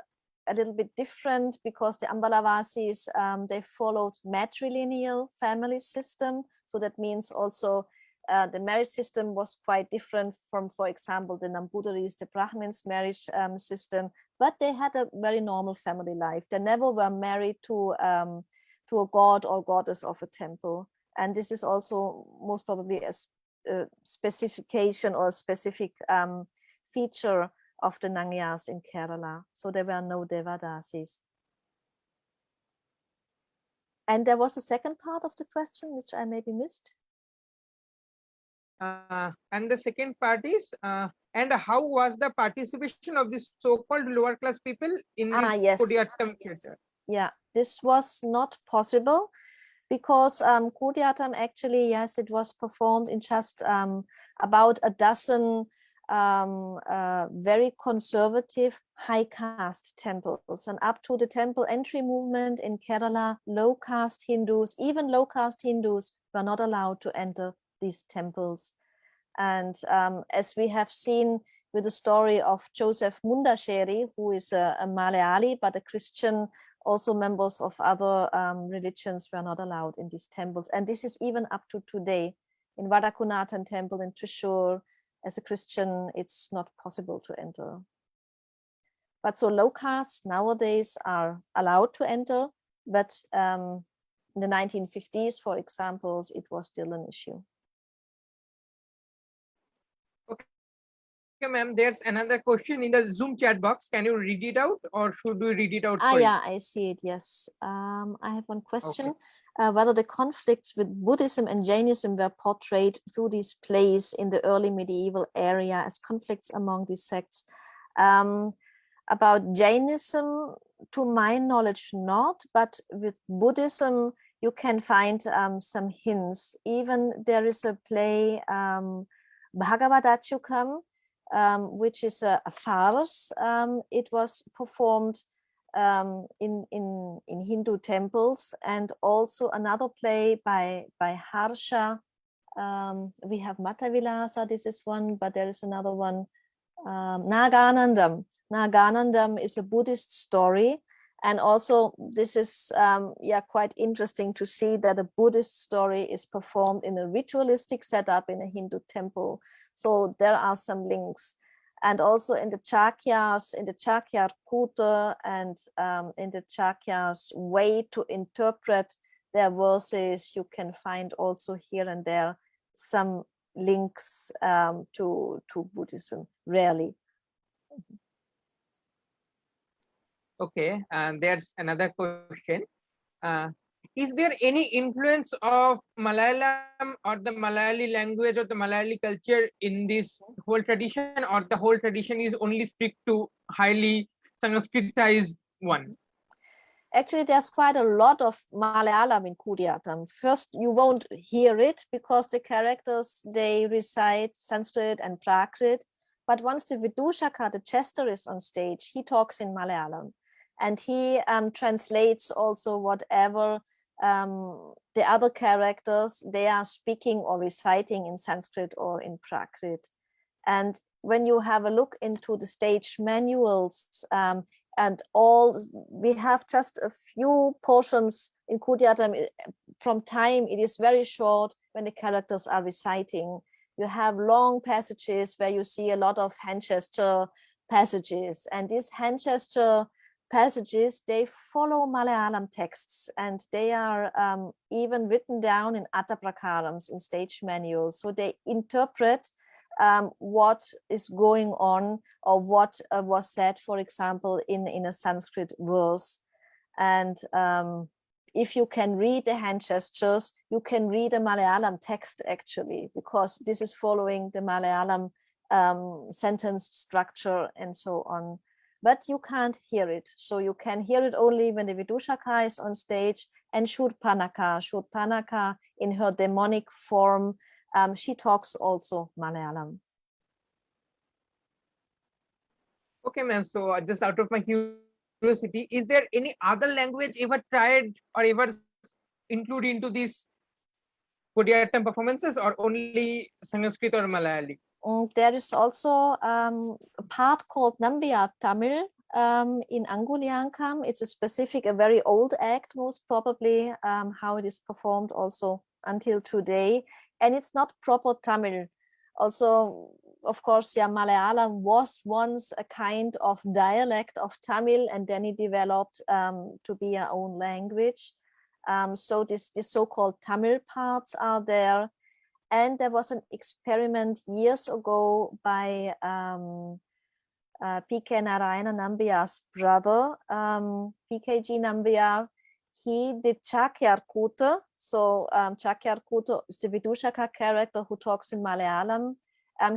a little bit different because the Ambalavasis, they followed matrilineal family system. So that means also the marriage system was quite different from, for example, the Nambudaris, the Brahmins marriage system, but they had a very normal family life. They never were married to a god or goddess of a temple. And this is also most probably a specification or a specific feature of the Naṅṅyārs in Kerala. So there were no Devadasis. And there was a second part of the question, which I maybe missed. And the second part is, and how was the participation of the so-called lower class people in this Yes. Kūṭiyāṭṭam Yes. theatre? Yeah, this was not possible because Kūṭiyāṭṭam actually, yes, it was performed in just about a dozen very conservative high caste temples, and up to the temple entry movement in Kerala, low caste Hindus, even low caste Hindus, were not allowed to enter these temples. And as we have seen with the story of Josephmundacheri, who is a Malayali but a Christian, also members of other religions were not allowed in these temples. And this is even up to today. In Vadakunathan temple in Thrissur, as a Christian, it's not possible to enter. But so low caste nowadays are allowed to enter, but in the 1950s, for example, it was still an issue. Okay, ma'am, there's another question in the Zoom chat box. Can you read it out, or should we read it out for you? Yeah, I see it, yes. I have one question. Okay. Whether the conflicts with Buddhism and Jainism were portrayed through these plays in the early medieval area as conflicts among these sects. About Jainism, to my knowledge, not, but with Buddhism, you can find some hints. Even there is a play, Bhagavadachukam, which is a farce. It was performed in Hindu temples, and also another play by Harsha. We have Matavilasa, this is one, but there is another one, Naganandam. Naganandam is a Buddhist story, and also this is quite interesting to see that a Buddhist story is performed in a ritualistic setup in a Hindu temple. So there are some links. And also in the Chakyars, in the Chakyar Kūta, and in the Chakyars way to interpret their verses, you can find also here and there some links to Buddhism, rarely. Okay, and there's another question. Is there any influence of Malayalam or the Malayali language or the Malayali culture in this whole tradition, or the whole tradition is only strict to highly Sanskritized one? Actually, there's quite a lot of Malayalam in Kūṭiyāṭṭam. First, you won't hear it because the characters, they recite Sanskrit and Prakrit. But once the Vidushaka, the jester, is on stage, he talks in Malayalam. And he translates also whatever the other characters, they are speaking or reciting in Sanskrit or in Prakrit. And when you have a look into the stage manuals, and all, we have just a few portions in Kūṭiyāṭṭam. From time, it is very short when the characters are reciting. You have long passages where you see a lot of hand gesture passages, and this hand gesture passages, they follow Malayalam texts, and they are even written down in Atta Prakarams, in stage manuals. So they interpret what is going on, or what was said, for example, in a Sanskrit verse. And if you can read the hand gestures, you can read a Malayalam text actually, because this is following the Malayalam sentence structure and so on. But you can't hear it. So you can hear it only when the Vidushaka is on stage, and Shurpanaka in her demonic form, she talks also Malayalam. Okay, ma'am. So just out of my curiosity, is there any other language ever tried or ever included into these Kūṭiyāṭṭam performances, or only Sanskrit or Malayali? There is also a part called Nambia Tamil in Angulyankam. It's a very old act, most probably, how it is performed also until today. And it's not proper Tamil. Also, of course, yeah, Malayalam was once a kind of dialect of Tamil, and then it developed to be our own language. So this so-called Tamil parts are there. And there was an experiment years ago by PK Narayana Nambiar's brother, PKG Nambia. He did Nanyarkuta. So Nanyarkuta is the Vidushaka character who talks in Malayalam.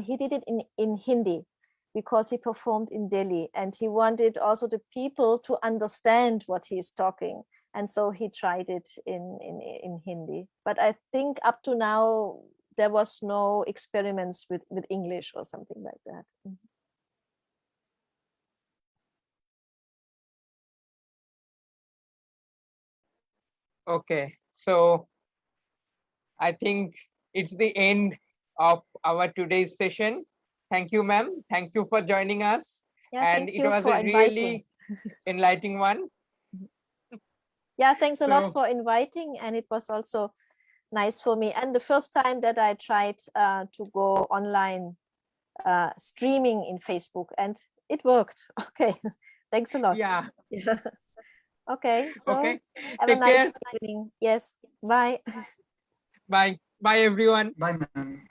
He did it in Hindi, because he performed in Delhi, and he wanted also the people to understand what he's talking. And so he tried it in Hindi. But I think up to now, there was no experiments with English or something like that. Okay, so I think it's the end of our today's session. Thank you, ma'am. Thank you for joining us. Yeah, And thank it you was for a inviting. really enlightening one. Yeah, thanks a lot So- for inviting. And it was also nice for me. And the first time that I tried to go online streaming in Facebook, and it worked. Okay, thanks a lot. Yeah. Yeah. Okay, so Okay. have Take a nice care. evening. Yes, bye. Bye. Bye, everyone. Bye, ma'am.